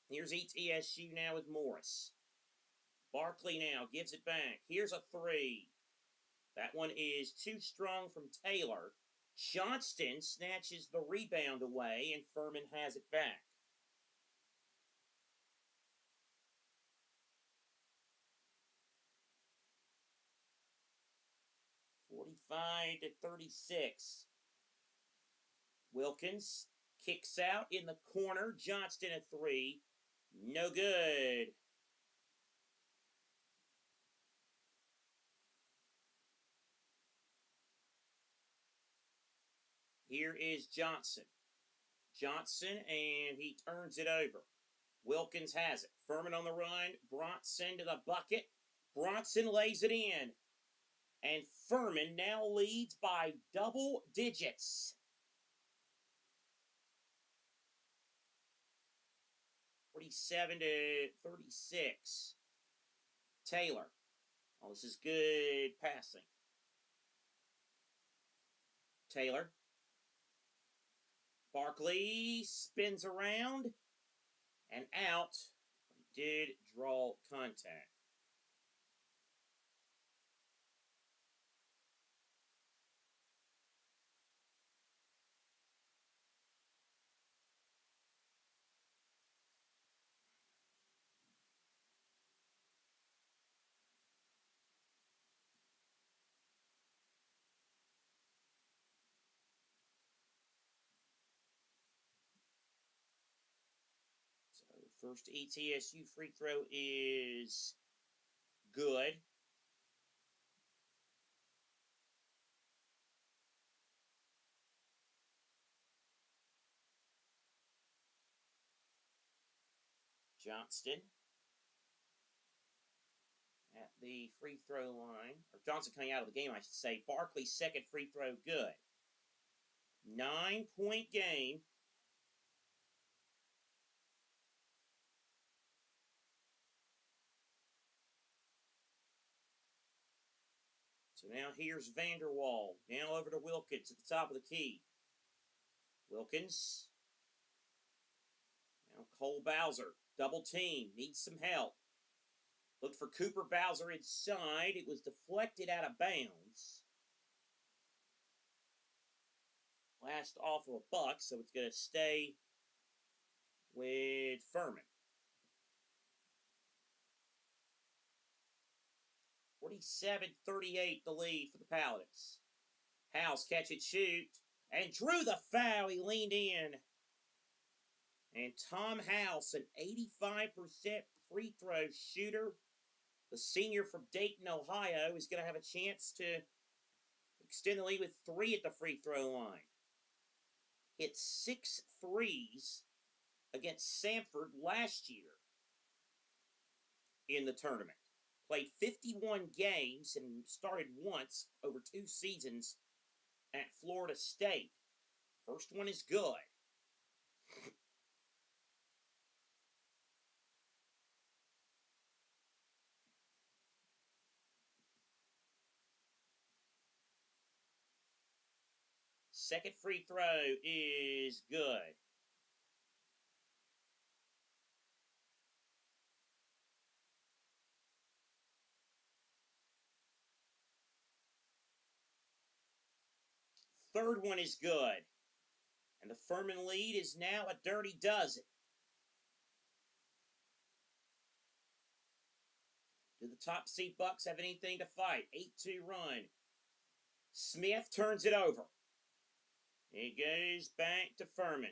Here's ETSU now with Morris. Barkley now gives it back. Here's a 3. That one is too strong from Taylor. Johnston snatches the rebound away, and Furman has it back. $45-36. Wilkins kicks out in the corner. Johnston a 3. No good. Here is Johnson. Johnson, and he turns it over. Wilkins has it. Furman on the run. Bronson to the bucket. Bronson lays it in. And Furman now leads by double digits. 47-36. Taylor. Oh, this is good passing. Taylor. Barkley spins around and out. He did draw contact. First ETSU free throw is good. Johnston. the free throw line. Or Johnson coming out of the game, I should say. Barkley's second free throw, good. 9-point game. So now here's Vanderwall. Now over to Wilkins at the top of the key. Wilkins. Now Cole Bowser. Double team. Needs some help. Looked for Cooper Bowser inside. It was deflected out of bounds. Last off of a buck, so it's going to stay with Furman. 47-38 the lead for the Paladins. House catch and shoot. And drew the foul. He leaned in. And Tom House, an 85% free throw shooter, the senior from Dayton, Ohio, is going to have a chance to extend the lead with 3 at the free throw line. Hit 6 threes against Samford last year in the tournament. Played 51 games and started once over 2 seasons at Florida State. First one is good. Second free throw is good. Third one is good. And the Furman lead is now a dirty dozen. Do the top seed Bucks have anything to fight? 8-2 run. Smith turns it over. It goes back to Furman.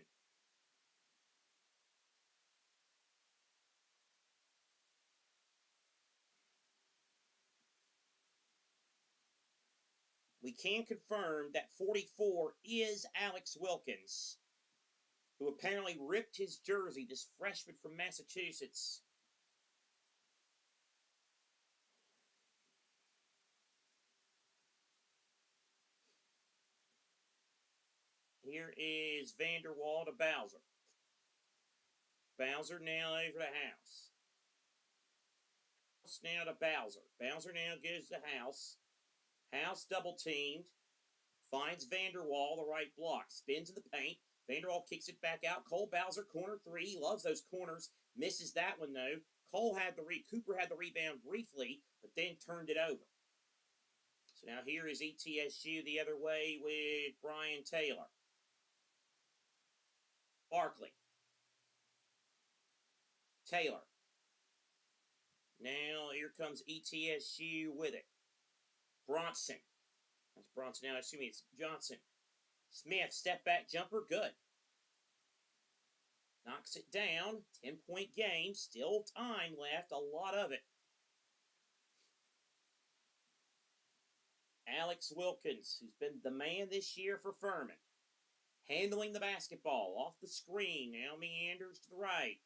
We can confirm that 44 is Alex Wilkins, who apparently ripped his jersey, this freshman from Massachusetts. Here is Vanderwall to Bowser. Bowser now over to House. House now to Bowser. Bowser now goes to House. House double teamed. Finds Vanderwall, the right block. Spins in the paint. Vanderwall kicks it back out. Cole Bowser, corner 3. He loves those corners. Misses that one, though. Cooper had the rebound briefly, but then turned it over. So now here is ETSU the other way with Brian Taylor. Barkley. Taylor. Now here comes ETSU with it. Bronson. That's Bronson now. Excuse me, it's Johnson. Smith, step back jumper, good. Knocks it down. 10-point game. Still time left. A lot of it. Alex Wilkins, who's been the man this year for Furman. Handling the basketball off the screen. Now meanders to the right.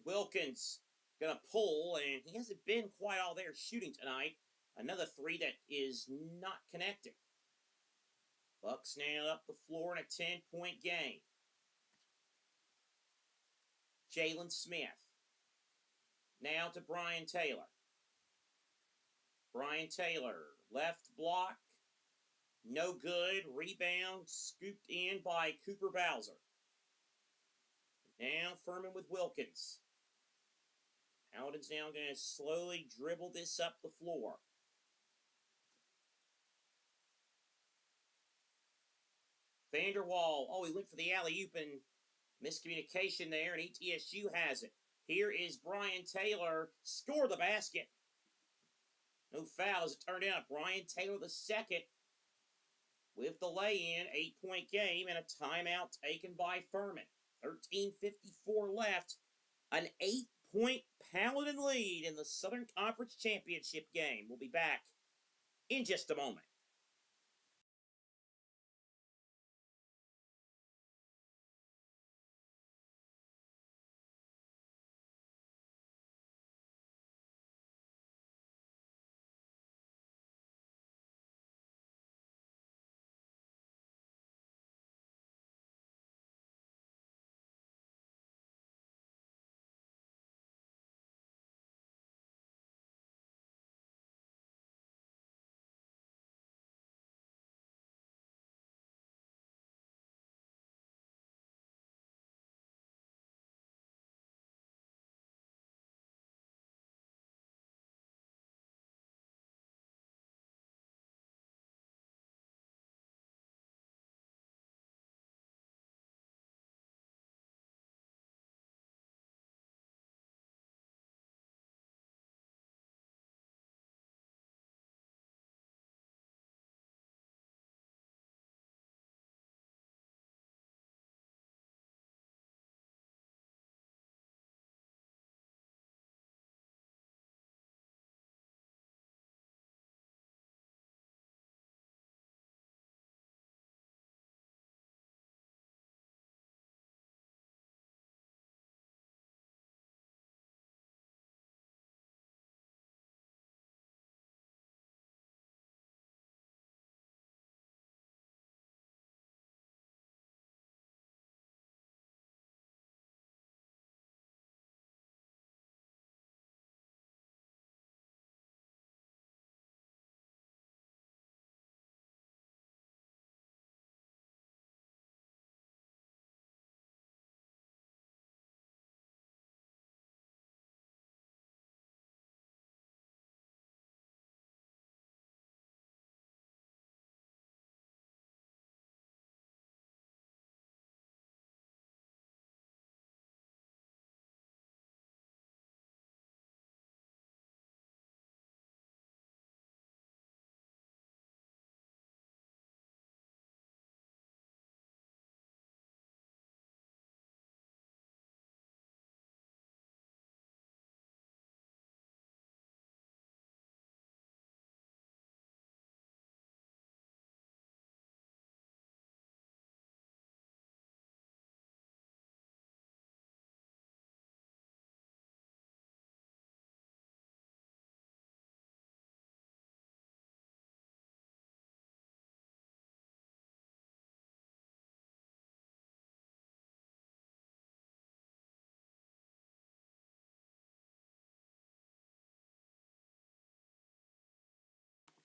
Wilkins going to pull, and he hasn't been quite all there shooting tonight. Another 3 that is not connecting. Bucks now up the floor in a 10-point game. Jalen Smith. Now to Brian Taylor. Brian Taylor, left block. No good. Rebound scooped in by Cooper Bowser. Now Furman with Wilkins. Paladins now going to slowly dribble this up the floor. Vanderwall. Oh, he went for the alley-oop and miscommunication there, and ETSU has it. Here is Brian Taylor. Score the basket. No foul as it turned out. Brian Taylor the second with the lay-in. 8-point game and a timeout taken by Furman. 13:54 left. An 8-point Paladin lead in the Southern Conference Championship game. We'll be back in just a moment.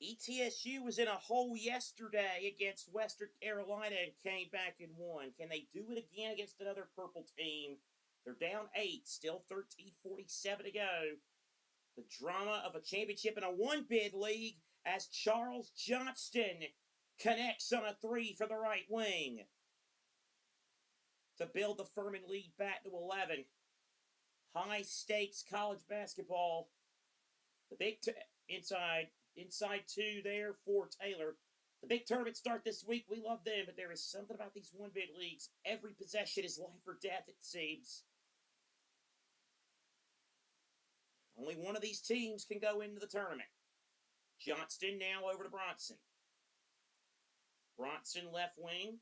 ETSU was in a hole yesterday against Western Carolina and came back and won. Can they do it again against another purple team? They're down 8, still 13:47 to go. The drama of a championship in a one-bid league as Charles Johnston connects on a 3 for the right wing to build the Furman lead back to 11. High-stakes college basketball. The big inside 2 there for Taylor. The big tournaments start this week. We love them, but there is something about these one-bid leagues. Every possession is life or death, it seems. Only one of these teams can go into the tournament. Johnston now over to Bronson. Bronson left wing.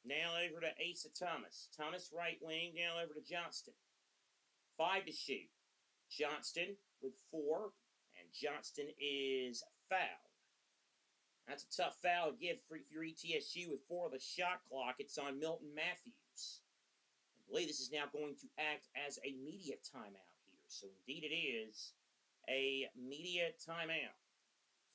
Now over to Asa Thomas. Thomas right wing. Now over to Johnston. 5 to shoot. Johnston with 4. And Johnston is fouled. That's a tough foul to give for your ETSU with 4 of the shot clock. It's on Milton Matthews. I believe this is now going to act as a media timeout here. So indeed it is a media timeout.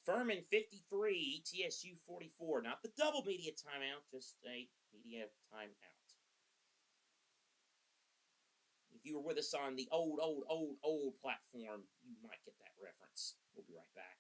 Furman 53, ETSU 44. Not the double media timeout, just a media timeout. If you were with us on the old platform, you might get that reference. We'll be right back.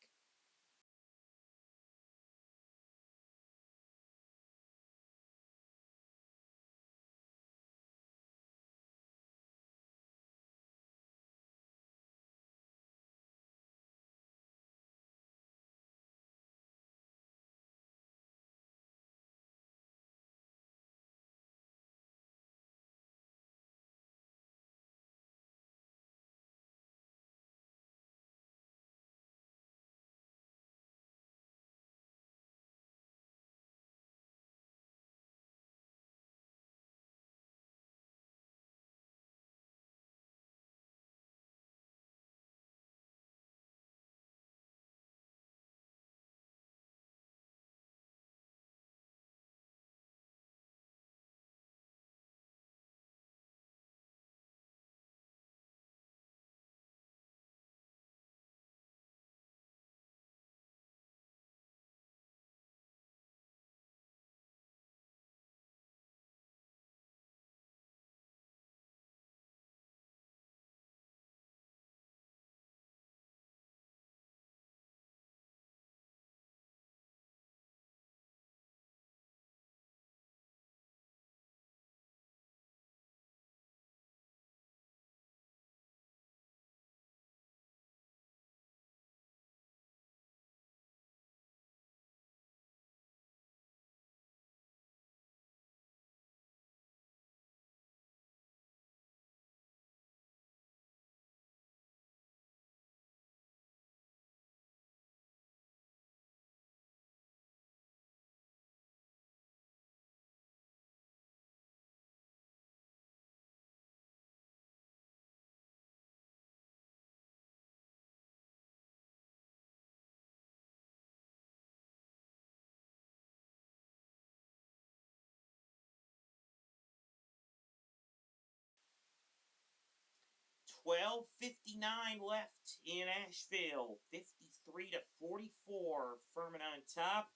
$12:59 left in Asheville. 53-44. Furman on top.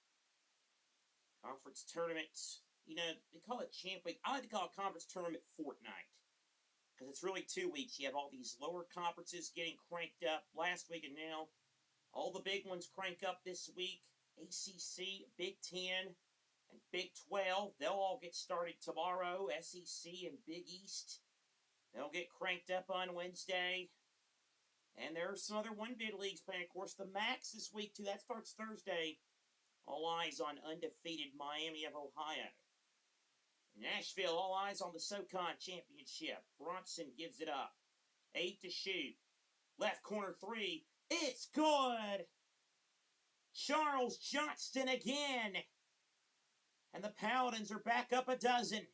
Conference tournament. You know, they call it Champ Week. I like to call it Conference Tournament Fortnight. Because it's really 2 weeks. You have all these lower conferences getting cranked up last week and now. All the big ones crank up this week. ACC, Big Ten, and Big 12. They'll all get started tomorrow. SEC and Big East. They'll get cranked up on Wednesday. And there are some other one-bid leagues playing. Of course, the Max this week, too. That starts Thursday. All eyes on undefeated Miami of Ohio. In Nashville, all eyes on the SoCon Championship. Bronson gives it up. 8 to shoot. Left corner 3. It's good! Charles Johnston again. And the Paladins are back up a dozen.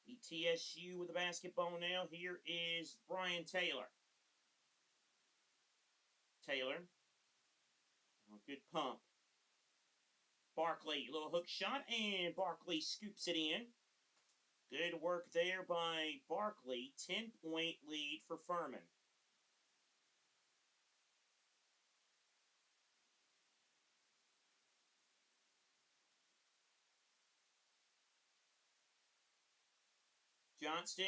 ETSU with the basketball now. Here is Brian Taylor. Taylor. Oh, good pump. Barkley, little hook shot, and Barkley scoops it in. Good work there by Barkley. 10-point lead for Furman. Johnston.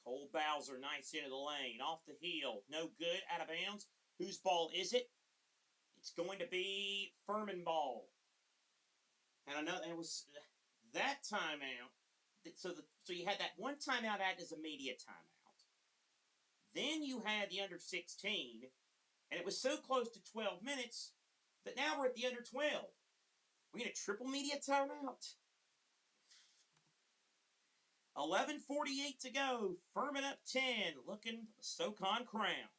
Cole Bowser, nice into the lane. Off the heel. No good. Out of bounds. Whose ball is it? It's going to be Furman ball. And I know it was that timeout. So you had that one timeout act as a media timeout. Then you had the under 16, and it was so close to 12 minutes that now we're at the under 12. We get a triple media timeout. 11:48 to go. Furman up 10, looking for the SoCon crown.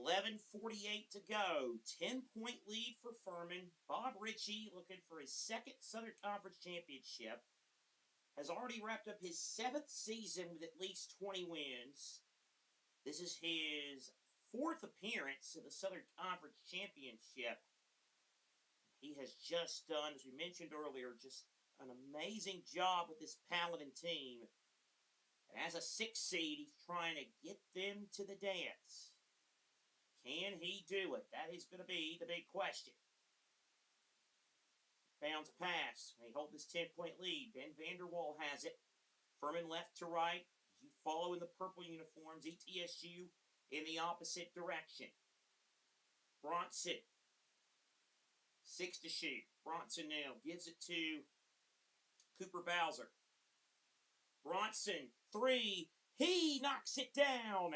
$11:48 to go. 10-point lead for Furman. Bob Ritchie looking for his second Southern Conference championship. Has already wrapped up his 7th season with at least 20 wins. This is his 4th appearance in the Southern Conference championship. He has just done, as we mentioned earlier, just an amazing job with this Paladin team. And as a 6th seed, he's trying to get them to the dance. Can he do it? That is going to be the big question. Bounce pass. They hold this 10-point lead. Ben Vanderwall has it. Furman left to right. As you follow in the purple uniforms, ETSU in the opposite direction. Bronson. 6 to shoot. Bronson now gives it to Cooper Bowser. Bronson, 3. He knocks it down.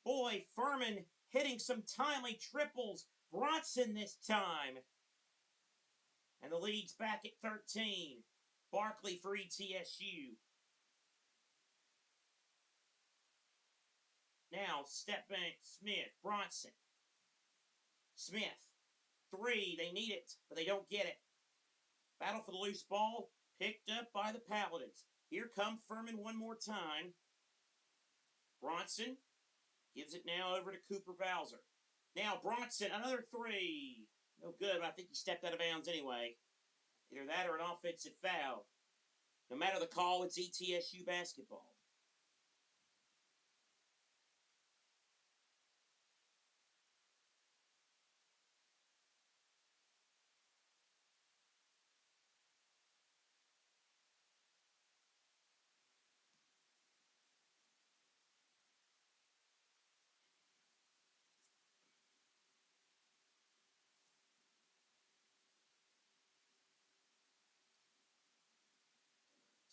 Boy, Furman hitting some timely triples. Bronson this time. And the lead's back at 13. Barkley for ETSU. Now, step back, Smith, Bronson. Smith, 3. They need it, but they don't get it. Battle for the loose ball, picked up by the Paladins. Here come Furman one more time. Bronson gives it now over to Cooper Bowser. Now Bronson, another 3. No good, but I think he stepped out of bounds anyway. Either that or an offensive foul. No matter the call, it's ETSU basketball.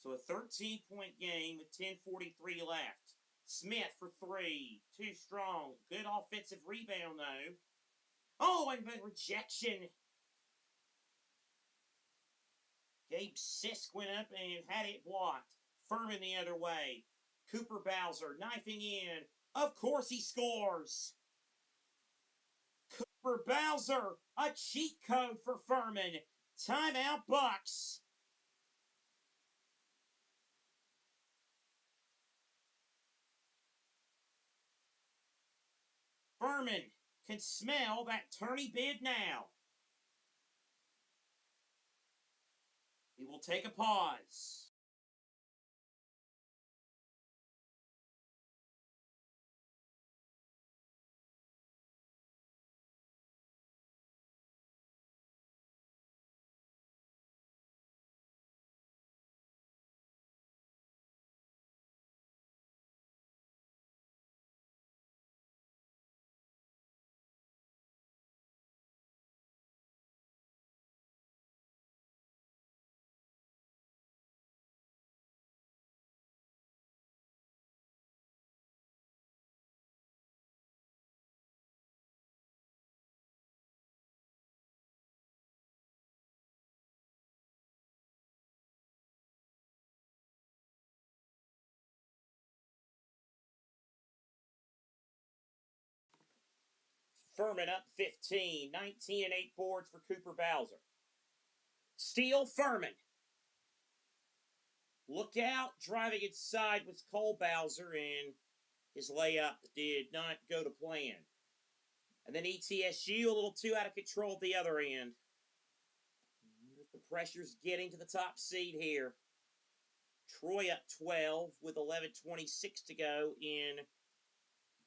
So a 13-point game with 10:43 left. Smith for three. Too strong. Good offensive rebound, though. Oh, and the rejection. Gabe Sisk went up and had it blocked. Furman the other way. Cooper Bowser knifing in. Of course he scores. Cooper Bowser, a cheat code for Furman. Timeout Bucks. Furman can smell that tourney bid now. We will take a pause. Furman up 15, 19 and 8 boards for Cooper Bowser. Steal Furman. Look out, driving inside was Cole Bowser, and his layup did not go to plan. And then ETSU a little too out of control at the other end. The pressure's getting to the top seed here. Troy up 12 with 11:26 to go in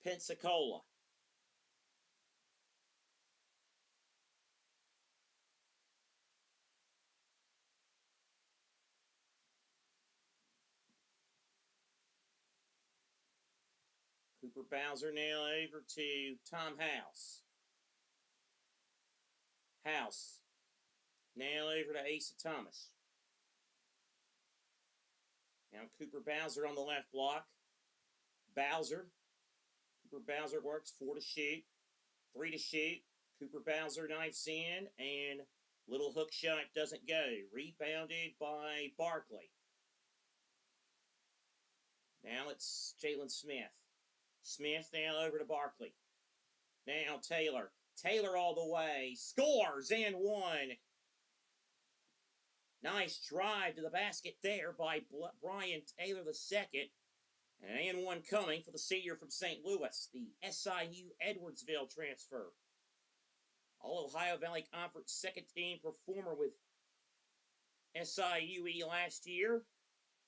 Pensacola. Cooper Bowser now over to Tom House. House now over to Asa Thomas. Now Cooper Bowser on the left block. Cooper Bowser works 4 to shoot, 3 to shoot. Cooper Bowser knifes in, and little hook shot doesn't go. Rebounded by Barkley. Now it's Jalen Smith. Smith now over to Barkley. Now Taylor. Taylor all the way. Scores and one. Nice drive to the basket there by Brian Taylor II. And one coming for the senior from St. Louis, the SIU Edwardsville transfer. All-Ohio Valley Conference second-team performer with SIUE last year.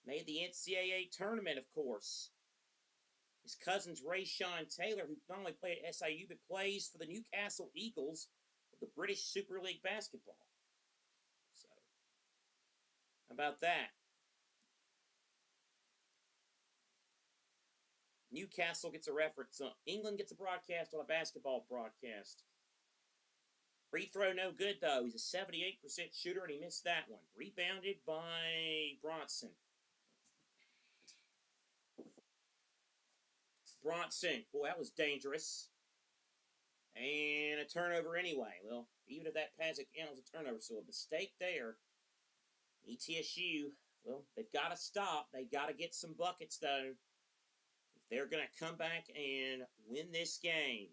Made the NCAA Tournament, of course. His cousin's Rayshawn Taylor, who not only played at SIU, but plays for the Newcastle Eagles of the British Super League basketball. So, how about that? Newcastle gets a reference. England gets a broadcast on a basketball broadcast. Free throw no good, though. He's a 78% shooter, and he missed that one. Rebounded by Bronson. Boy, that was dangerous. And a turnover anyway. Well, even if that pass counts as a turnover, so a mistake there. ETSU, well, they've got to stop. They've got to get some buckets, though, if they're going to come back and win this game.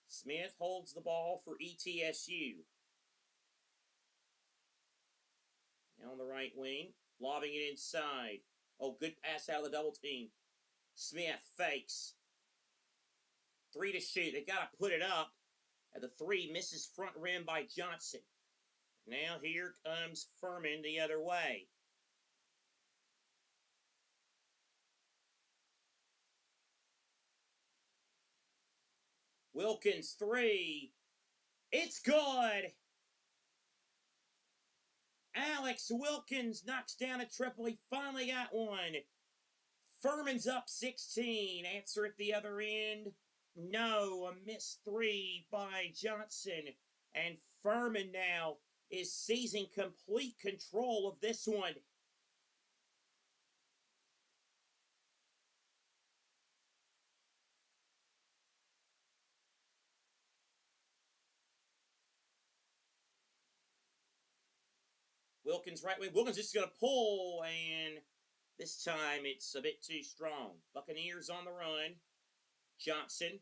Smith holds the ball for ETSU. Now on the right wing, lobbing it inside. Oh, good pass out of the double team. Smith fakes. 3 to shoot. They got to put it up. And the 3 misses front rim by Johnson. Now here comes Furman the other way. Wilkins 3. It's good. Alex Wilkins knocks down a triple. He finally got one. Furman's up 16. Answer at the other end. No, a missed 3 by Johnson. And Furman now is seizing complete control of this one. Wilkins right wing. Wilkins just going to pull, and this time it's a bit too strong. Buccaneers on the run. Johnson.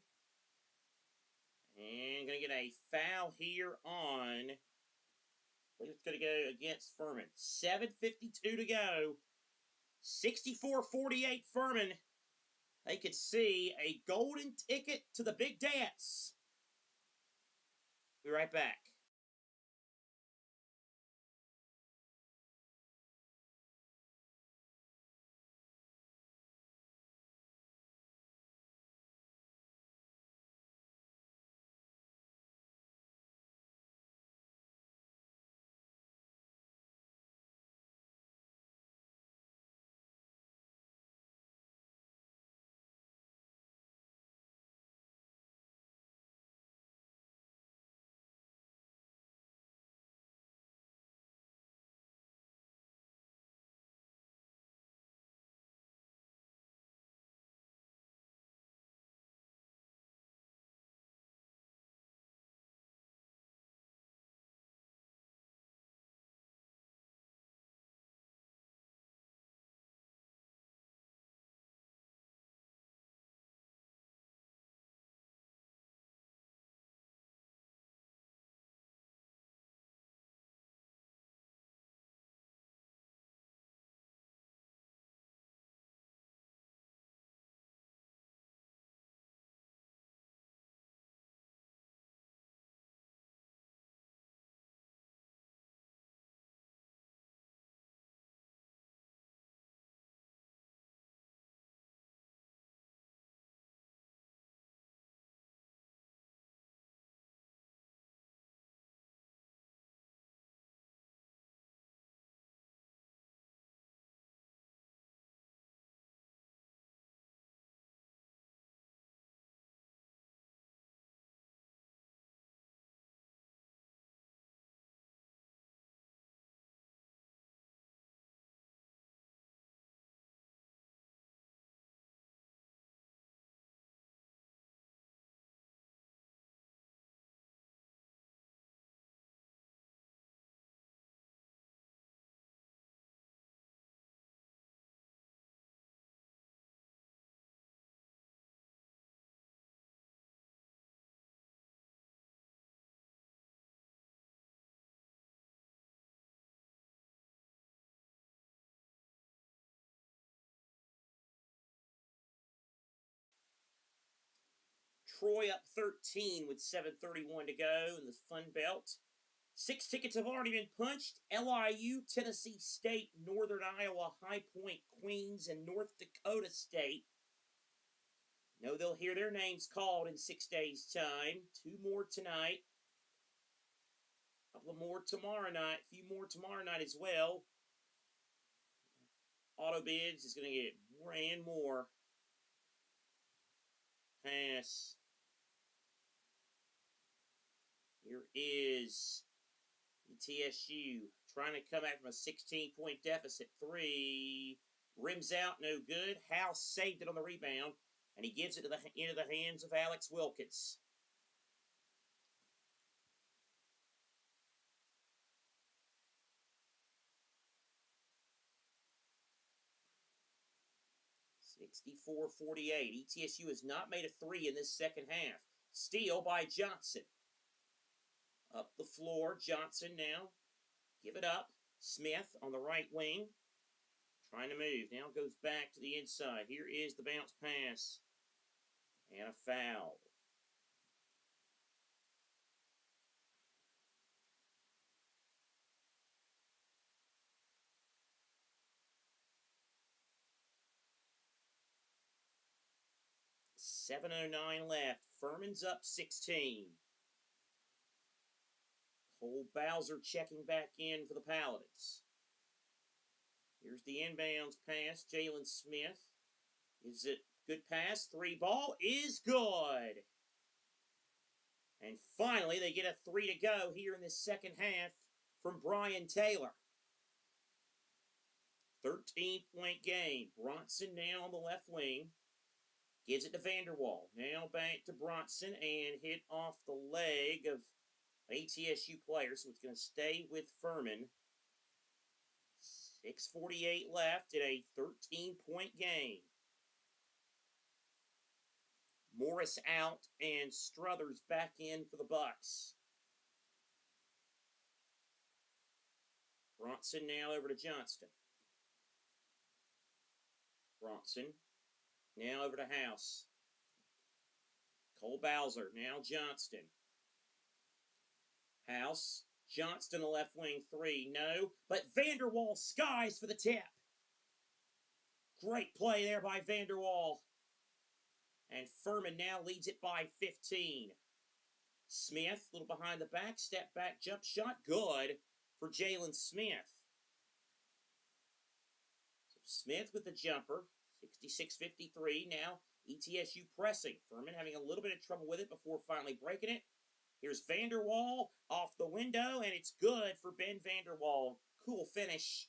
And going to get a foul here on. I believe it's going to go against Furman. 7:52 to go. 64-48 Furman. They could see a golden ticket to the big dance. Be right back. Troy up 13 with 7:31 to go in the Fun Belt. 6 tickets have already been punched. LIU, Tennessee State, Northern Iowa, High Point, Queens, and North Dakota State. Know they'll hear their names called in 6 days' time. 2 more tonight. A couple more tomorrow night. A few more tomorrow night as well. Auto bids is going to get more and more. Pass. Here is ETSU trying to come back from a 16-point deficit. 3. Rims out, no good. House saved it on the rebound, and he gives it into the hands of Alex Wilkins. (64-48). ETSU has not made a 3 in this second half. Steal by Johnson. Up the floor, Johnson now. Give it up. Smith on the right wing. Trying to move. Now goes back to the inside. Here is the bounce pass. And a foul. .709 left. Furman's up 16. Cole Bowser checking back in for the Paladins. Here's the inbounds pass. Jalen Smith. Is it good pass? 3 ball is good. And finally, they get a 3 to go here in the second half from Brian Taylor. 13-point game. Bronson now on the left wing. Gives it to Vanderwall. Now back to Bronson and hit off the leg of ATSU player, so it's going to stay with Furman. 6:48 left in a 13-point game. Morris out and Struthers back in for the Bucks. Bronson now over to Johnston. Bronson now over to House. Cole Bowser, now Johnston. House, Johnston, the left wing 3, no, but Vanderwall skies for the tip. Great play there by Vanderwall. And Furman now leads it by 15. Smith, a little behind the back, step back, jump shot, good for Jalen Smith. So Smith with the jumper, 66-53. Now ETSU pressing. Furman having a little bit of trouble with it before finally breaking it. Here's Vanderwall off the window, and it's good for Ben Vanderwall. Cool finish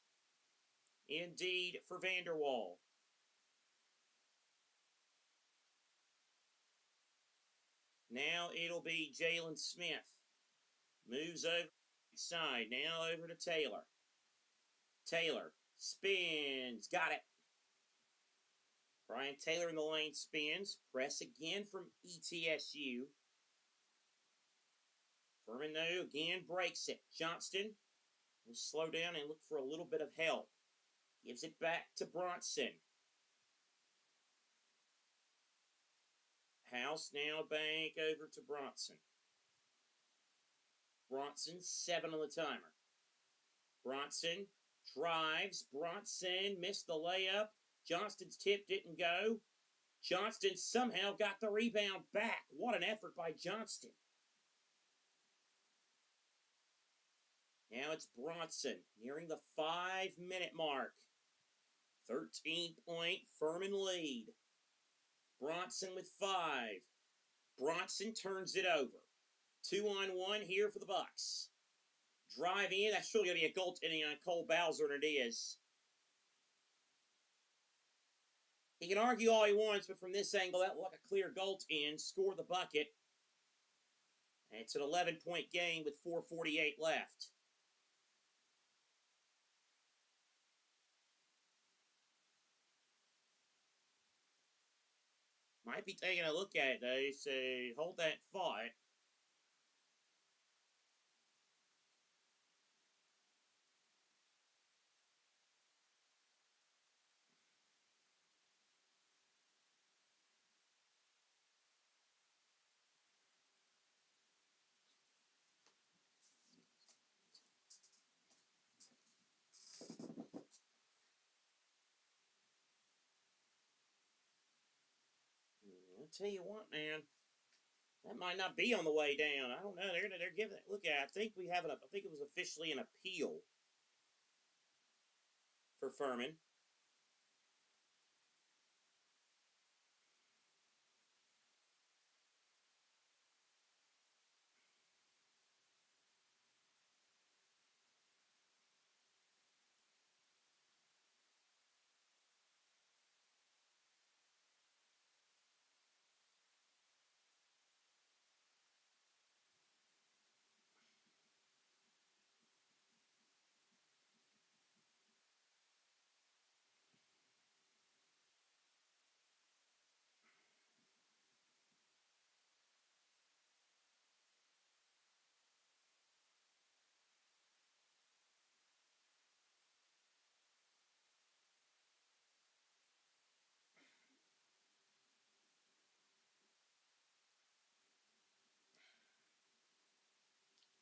indeed for Vanderwall. Now it'll be Jalen Smith. Moves over side. Now over to Taylor. Taylor spins. Got it. Brian Taylor in the lane spins. Press again from ETSU. Furman, though, again breaks it. Johnston will slow down and look for a little bit of help. Gives it back to Bronson. House now back over to Bronson. Bronson, 7 on the timer. Bronson drives. Bronson missed the layup. Johnston's tip didn't go. Johnston somehow got the rebound back. What an effort by Johnston. Now it's Bronson nearing the 5-minute mark. 13-point Furman lead. Bronson with 5. Bronson turns it over. 2-on-1 here for the Bucks. Drive in. That's surely going to be a goaltending on Cole Bowser, and it is. He can argue all he wants, but from this angle, that looked like a clear goaltend. Score the bucket. And it's an 11-point game with 4:48 left. Might be taking a look at it, though, so hold that thought. I'll tell you what, man. That might not be on the way down. I don't know. They're giving it. Look at it. I think it was officially an appeal for Furman.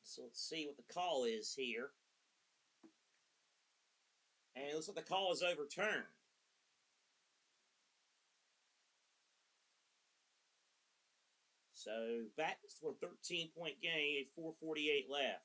So let's see what the call is here. And it looks like the call is overturned. So back to a 13-point game, 4:48 left.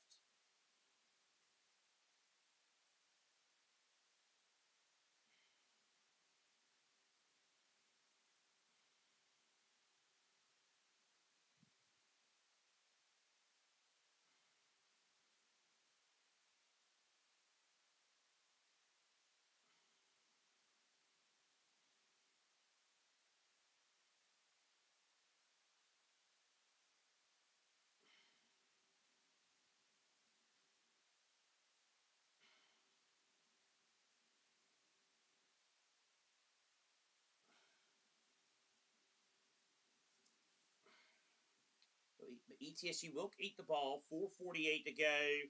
ETSU will eat the ball. 4:48 to go,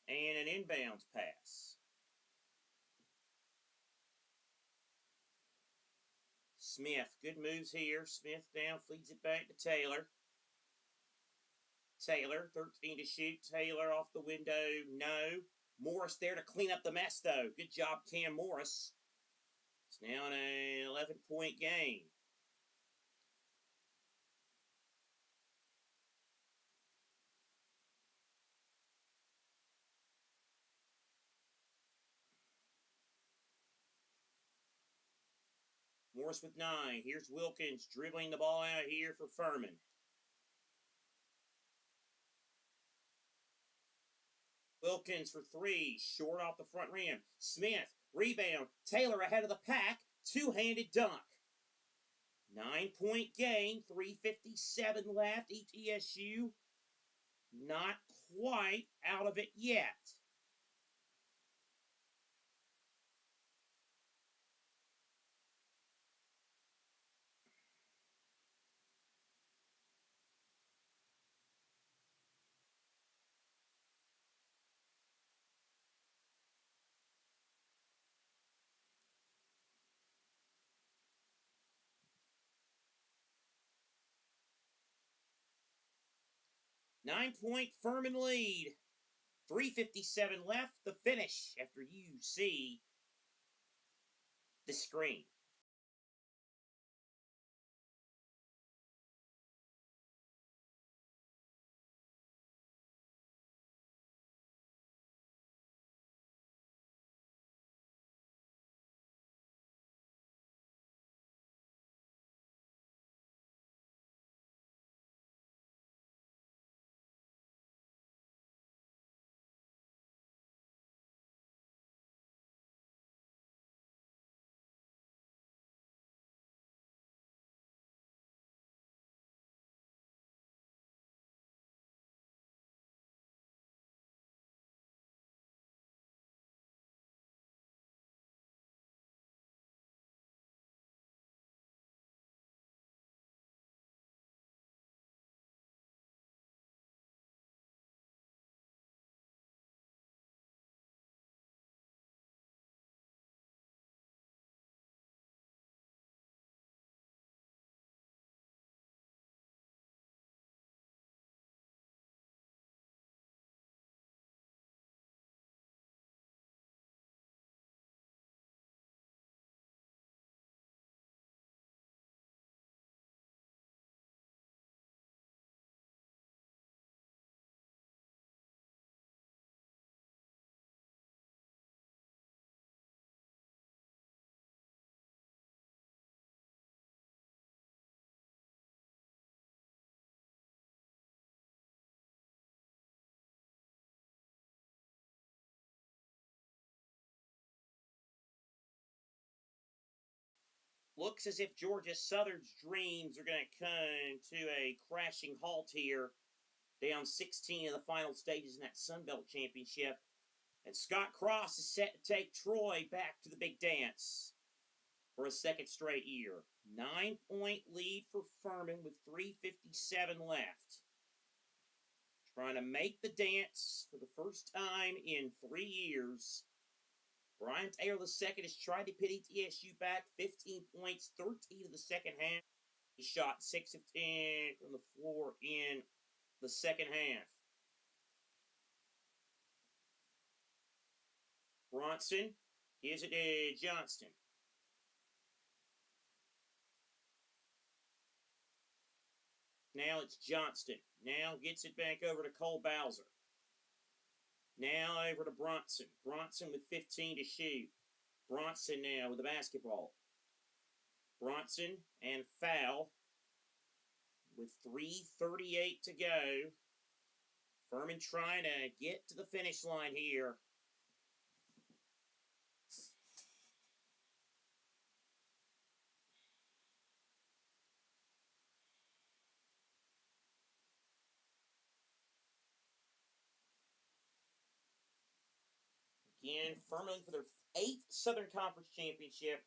and an inbounds pass. Smith, good moves here. Smith now feeds it back to Taylor. Taylor, 13 to shoot. Taylor off the window, no. Morris there to clean up the mess, though. Good job, Cam Morris. It's now an 11-point game. Morris with 9. Here's Wilkins dribbling the ball out here for Furman. Wilkins for 3. Short off the front rim. Smith, rebound. Taylor ahead of the pack. Two-handed dunk. 9-point game. 3:57 left. ETSU not quite out of it yet. Nine-point Furman lead. 3:57 left. The finish after you see the screen. Looks as if Georgia Southern's dreams are going to come to a crashing halt here, down 16 in the final stages in that Sun Belt Championship. And Scott Cross is set to take Troy back to the big dance for a second straight year. 9-point lead for Furman with 3:57 left. Trying to make the dance for the first time in 3 years. Brian Taylor II has tried to pit ETSU back. 15 points, 13 in the second half. He shot 6 of 10 from the floor in the second half. Bronson, here's it to Johnston. Now it's Johnston. Now gets it back over to Cole Bowser. Now over to Bronson. Bronson with 15 to shoot. Bronson now with the basketball. Bronson and foul with 3:38 to go. Furman trying to get to the finish line here. Again, Furman for their 8th Southern Conference Championship.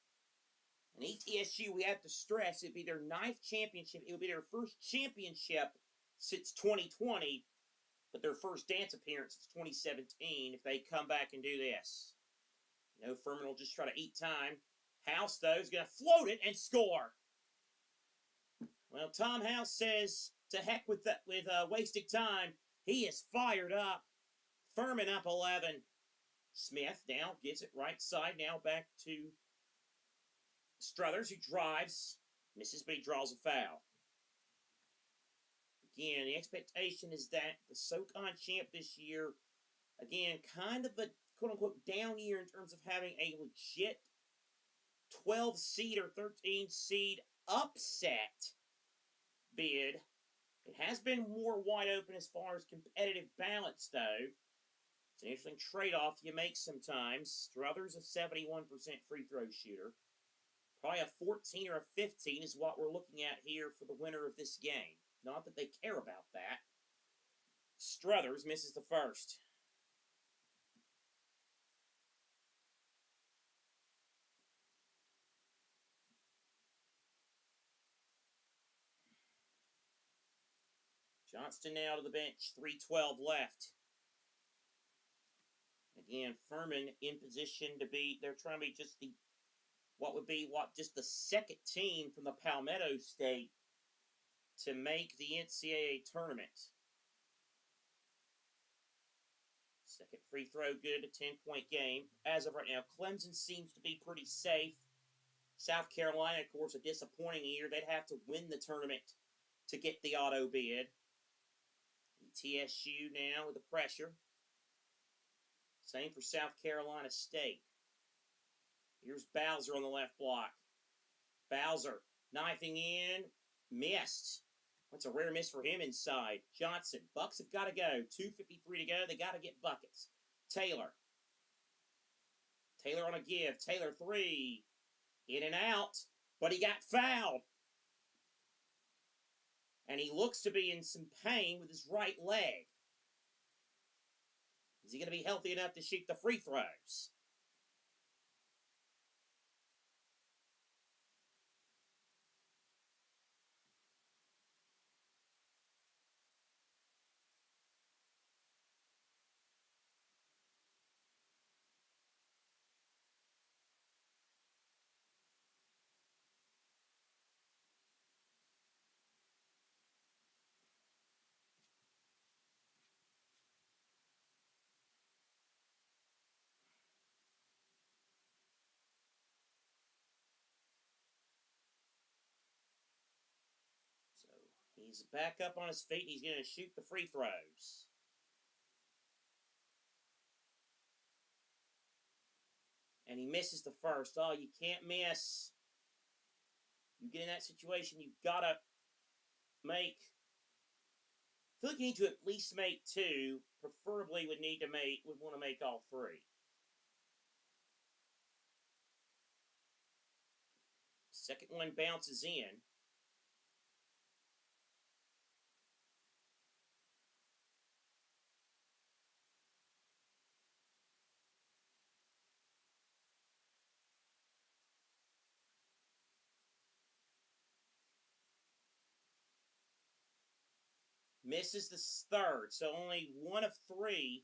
And ETSU, we have to stress, it'd be their 9th championship. It would be their first championship since 2020, but their first dance appearance since 2017 if they come back and do this. Furman will just try to eat time. House, though, is going to float it and score. Well, Tom House says, to heck with that, with wasting time. He is fired up. Furman up 11. Smith now gives it right side. Now back to Struthers, who drives. Misses, but he draws a foul. Again, the expectation is that the SoCon champ this year, again, kind of a quote-unquote down year in terms of having a legit 12 seed or 13 seed upset bid. It has been more wide open as far as competitive balance, though. It's an interesting trade-off you make sometimes. Struthers, a 71% free throw shooter. Probably a 14 or a 15 is what we're looking at here for the winner of this game. Not that they care about that. Struthers misses the first. Johnston now to the bench. 3:12 left. Again, Furman in position to be, they're trying to be just the, just the second team from the Palmetto State to make the NCAA Tournament. Second free throw good, a 10-point game. As of right now, Clemson seems to be pretty safe. South Carolina, of course, a disappointing year. They'd have to win the tournament to get the auto bid. TSU now with the pressure. Same for South Carolina State. Here's Bowser on the left block. Bowser knifing in. Missed. That's a rare miss for him inside. Johnson. Bucks have got to go. 2:53 to go. They got to get buckets. Taylor. Taylor on a give. Taylor 3. In and out. But he got fouled. And he looks to be in some pain with his right leg. Is he going to be healthy enough to shoot the free throws? He's back up on his feet. He's going to shoot the free throws. And he misses the first. Oh, you can't miss. You get in that situation, you've got to make... I feel like you need to at least make 2. Preferably would want to make all 3. Second one bounces in. Misses the third, so only 1 of 3.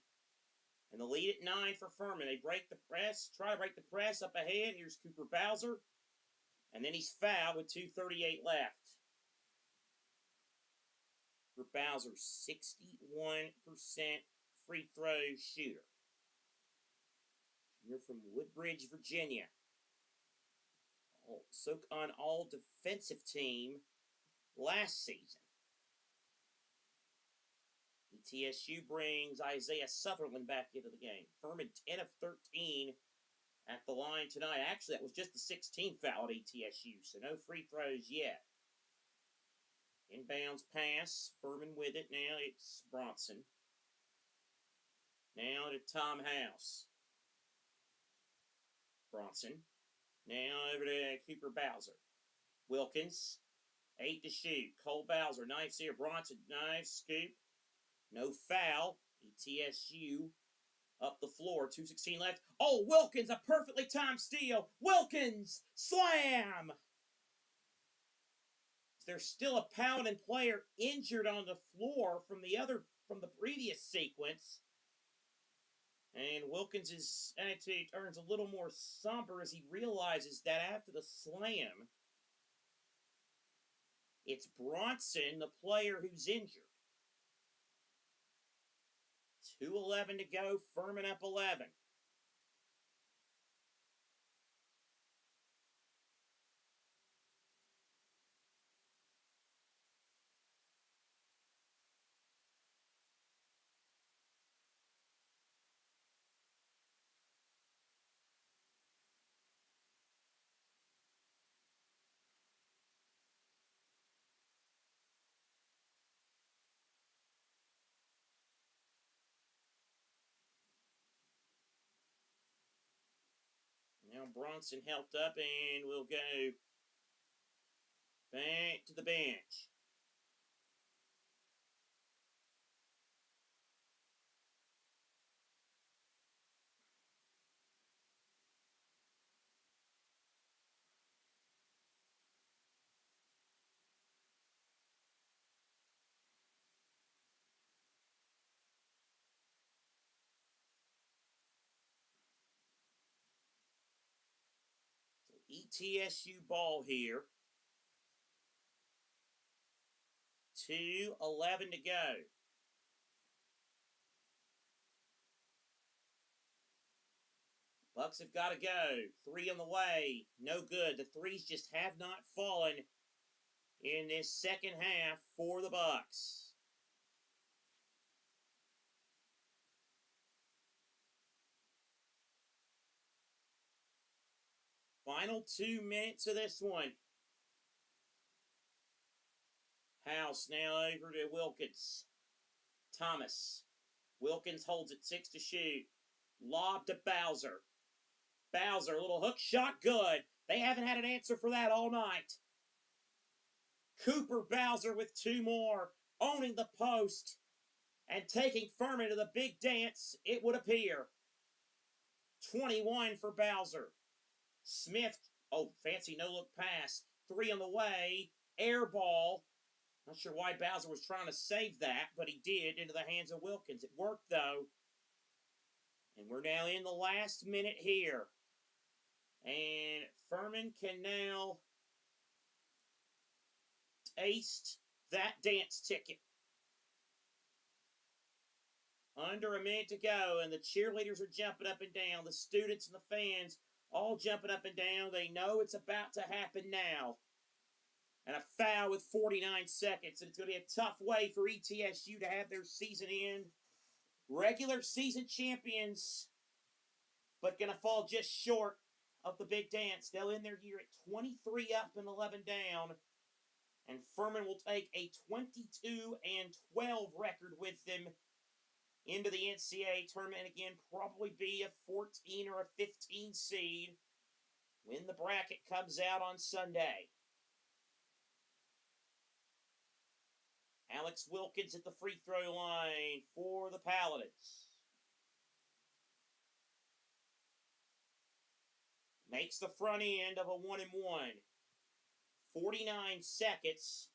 And the lead at 9 for Furman. They break the press, try to break the press up ahead. Here's Cooper Bowser. And then he's fouled with 2:38 left. For Bowser, 61% free throw shooter. You're from Woodbridge, Virginia. SoCon all defensive team last season. TSU brings Isaiah Sutherland back into the game. Furman 10 of 13 at the line tonight. Actually, that was just the 16th foul at ETSU, so no free throws yet. Inbounds pass. Furman with it. Now it's Bronson. Now to Tom House. Bronson. Now over to Cooper Bowser. Wilkins. 8 to shoot. Cole Bowser. Knifes here. Bronson. Knife. Scoop. No foul. ETSU up the floor. 2:16 left. Oh, Wilkins, a perfectly timed steal. Wilkins, slam! There's still a Paladin player injured on the floor from the previous sequence. And Wilkins' attitude turns a little more somber as he realizes that after the slam, it's Bronson, the player who's injured. 2:11 to go, Furman up 11. Now Bronson helped up and will go back to the bench. So ETSU ball here. 2:11 to go. Bucks have got to go. 3 on the way. No good. The threes just have not fallen in this second half for the Bucks. Final 2 minutes of this one. House now over to Wilkins. Thomas. Wilkins holds it 6 to shoot. Lob to Bowser. Bowser, a little hook shot, good. They haven't had an answer for that all night. Cooper Bowser with 2 more, owning the post and taking Furman to the big dance, it would appear. 21 for Bowser. Smith, fancy no-look pass. 3 on the way, air ball. Not sure why Bowser was trying to save that, but he did, into the hands of Wilkins. It worked, though. And we're now in the last minute here. And Furman can now taste that dance ticket. Under a minute to go, and the cheerleaders are jumping up and down. The students and the fans all jumping up and down. They know it's about to happen now. And a foul with 49 seconds. And it's going to be a tough way for ETSU to have their season end. Regular season champions, but going to fall just short of the big dance. They'll end their year at 23 up and 11 down. And Furman will take a 22-12 record with them into the NCAA tournament. Again, probably be a 14 or a 15 seed when the bracket comes out on Sunday. Alex Wilkins at the free throw line for the Paladins. Makes the front end of a 1-and-1. 49 seconds.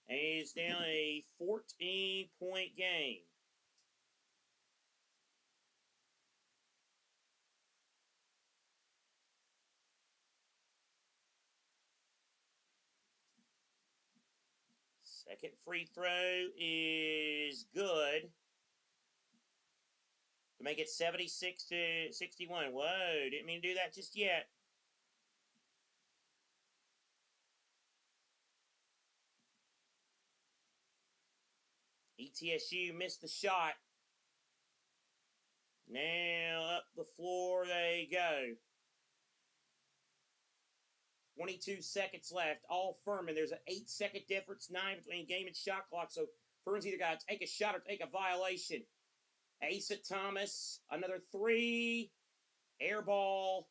And is now a 14-point game. Second free throw is good to make it 76 to 61. Whoa, didn't mean to do that just yet. ETSU missed the shot. Now up the floor they go. 22 seconds left. All Furman. There's an 8-second difference, 9 between game and shot clock. So Furman's either got to take a shot or take a violation. Asa Thomas, another 3. Air ball.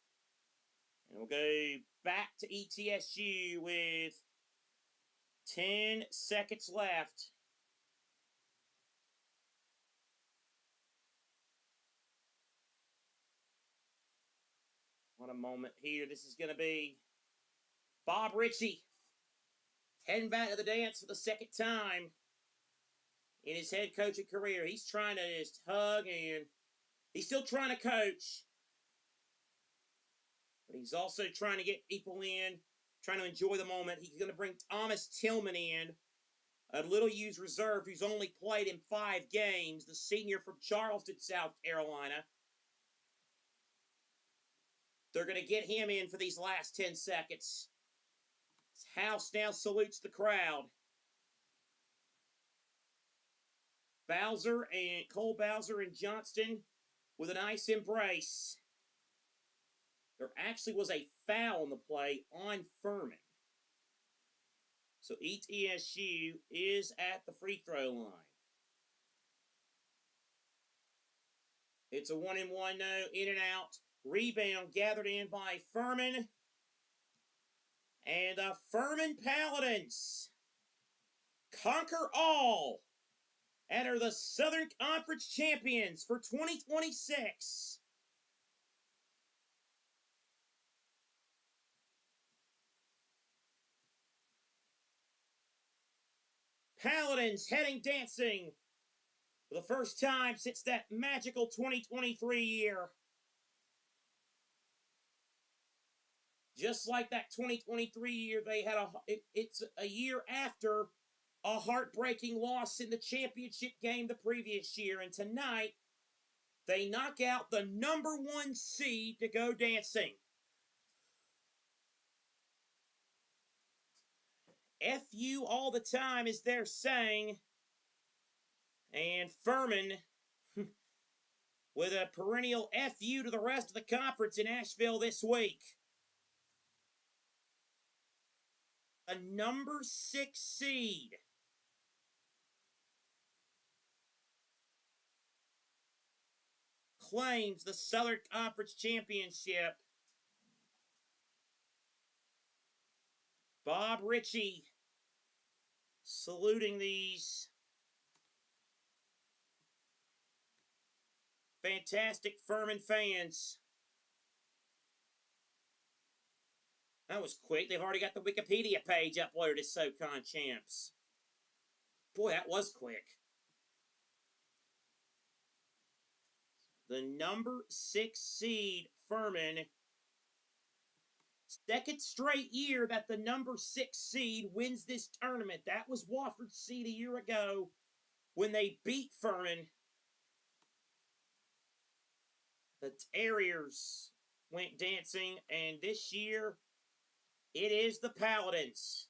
And we'll go back to ETSU with 10 seconds left. What a moment here. This is going to be Bob Ritchie. Heading back to the dance for the second time in his head coaching career. He's trying to just hug, and he's still trying to coach, but he's also trying to get people in, trying to enjoy the moment. He's going to bring Thomas Tillman in, a little used reserve who's only played in 5 games, the senior from Charleston, South Carolina. They're going to get him in for these last 10 seconds. House now salutes the crowd. Cole Bowser and Johnston with a nice embrace. There actually was a foul on the play on Furman. So ETSU is at the free throw line. It's a 1-and-1 no, in and out. Rebound gathered in by Furman. And the Furman Paladins conquer all and are the Southern Conference champions for 2026. Paladins heading dancing for the first time since that magical 2023 year. Just like that 2023 year, it's a year after a heartbreaking loss in the championship game the previous year. And tonight, they knock out the #1 seed to go dancing. FU all the time, as they're saying. And Furman, with a perennial FU to the rest of the conference in Asheville this week. A #6 seed. Claims the Southern Conference Championship. Bob Ritchie saluting these fantastic Furman fans. That was quick. They've already got the Wikipedia page uploaded to SoCon Champs. Boy, that was quick. The #6 seed, Furman. Second straight year that the #6 seed wins this tournament. That was Wofford's seed a year ago when they beat Furman. The Terriers went dancing, and this year it is the Paladins.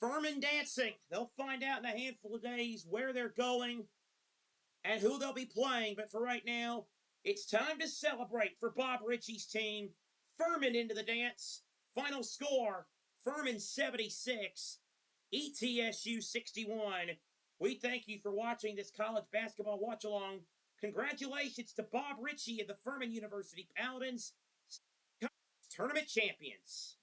Furman dancing. They'll find out in a handful of days where they're going and who they'll be playing. But for right now, it's time to celebrate for Bob Ritchie's team. Furman into the dance. Final score, Furman 76, ETSU 61. We thank you for watching this college basketball watch-along. Congratulations to Bob Ritchie and the Furman University Paladins, tournament champions.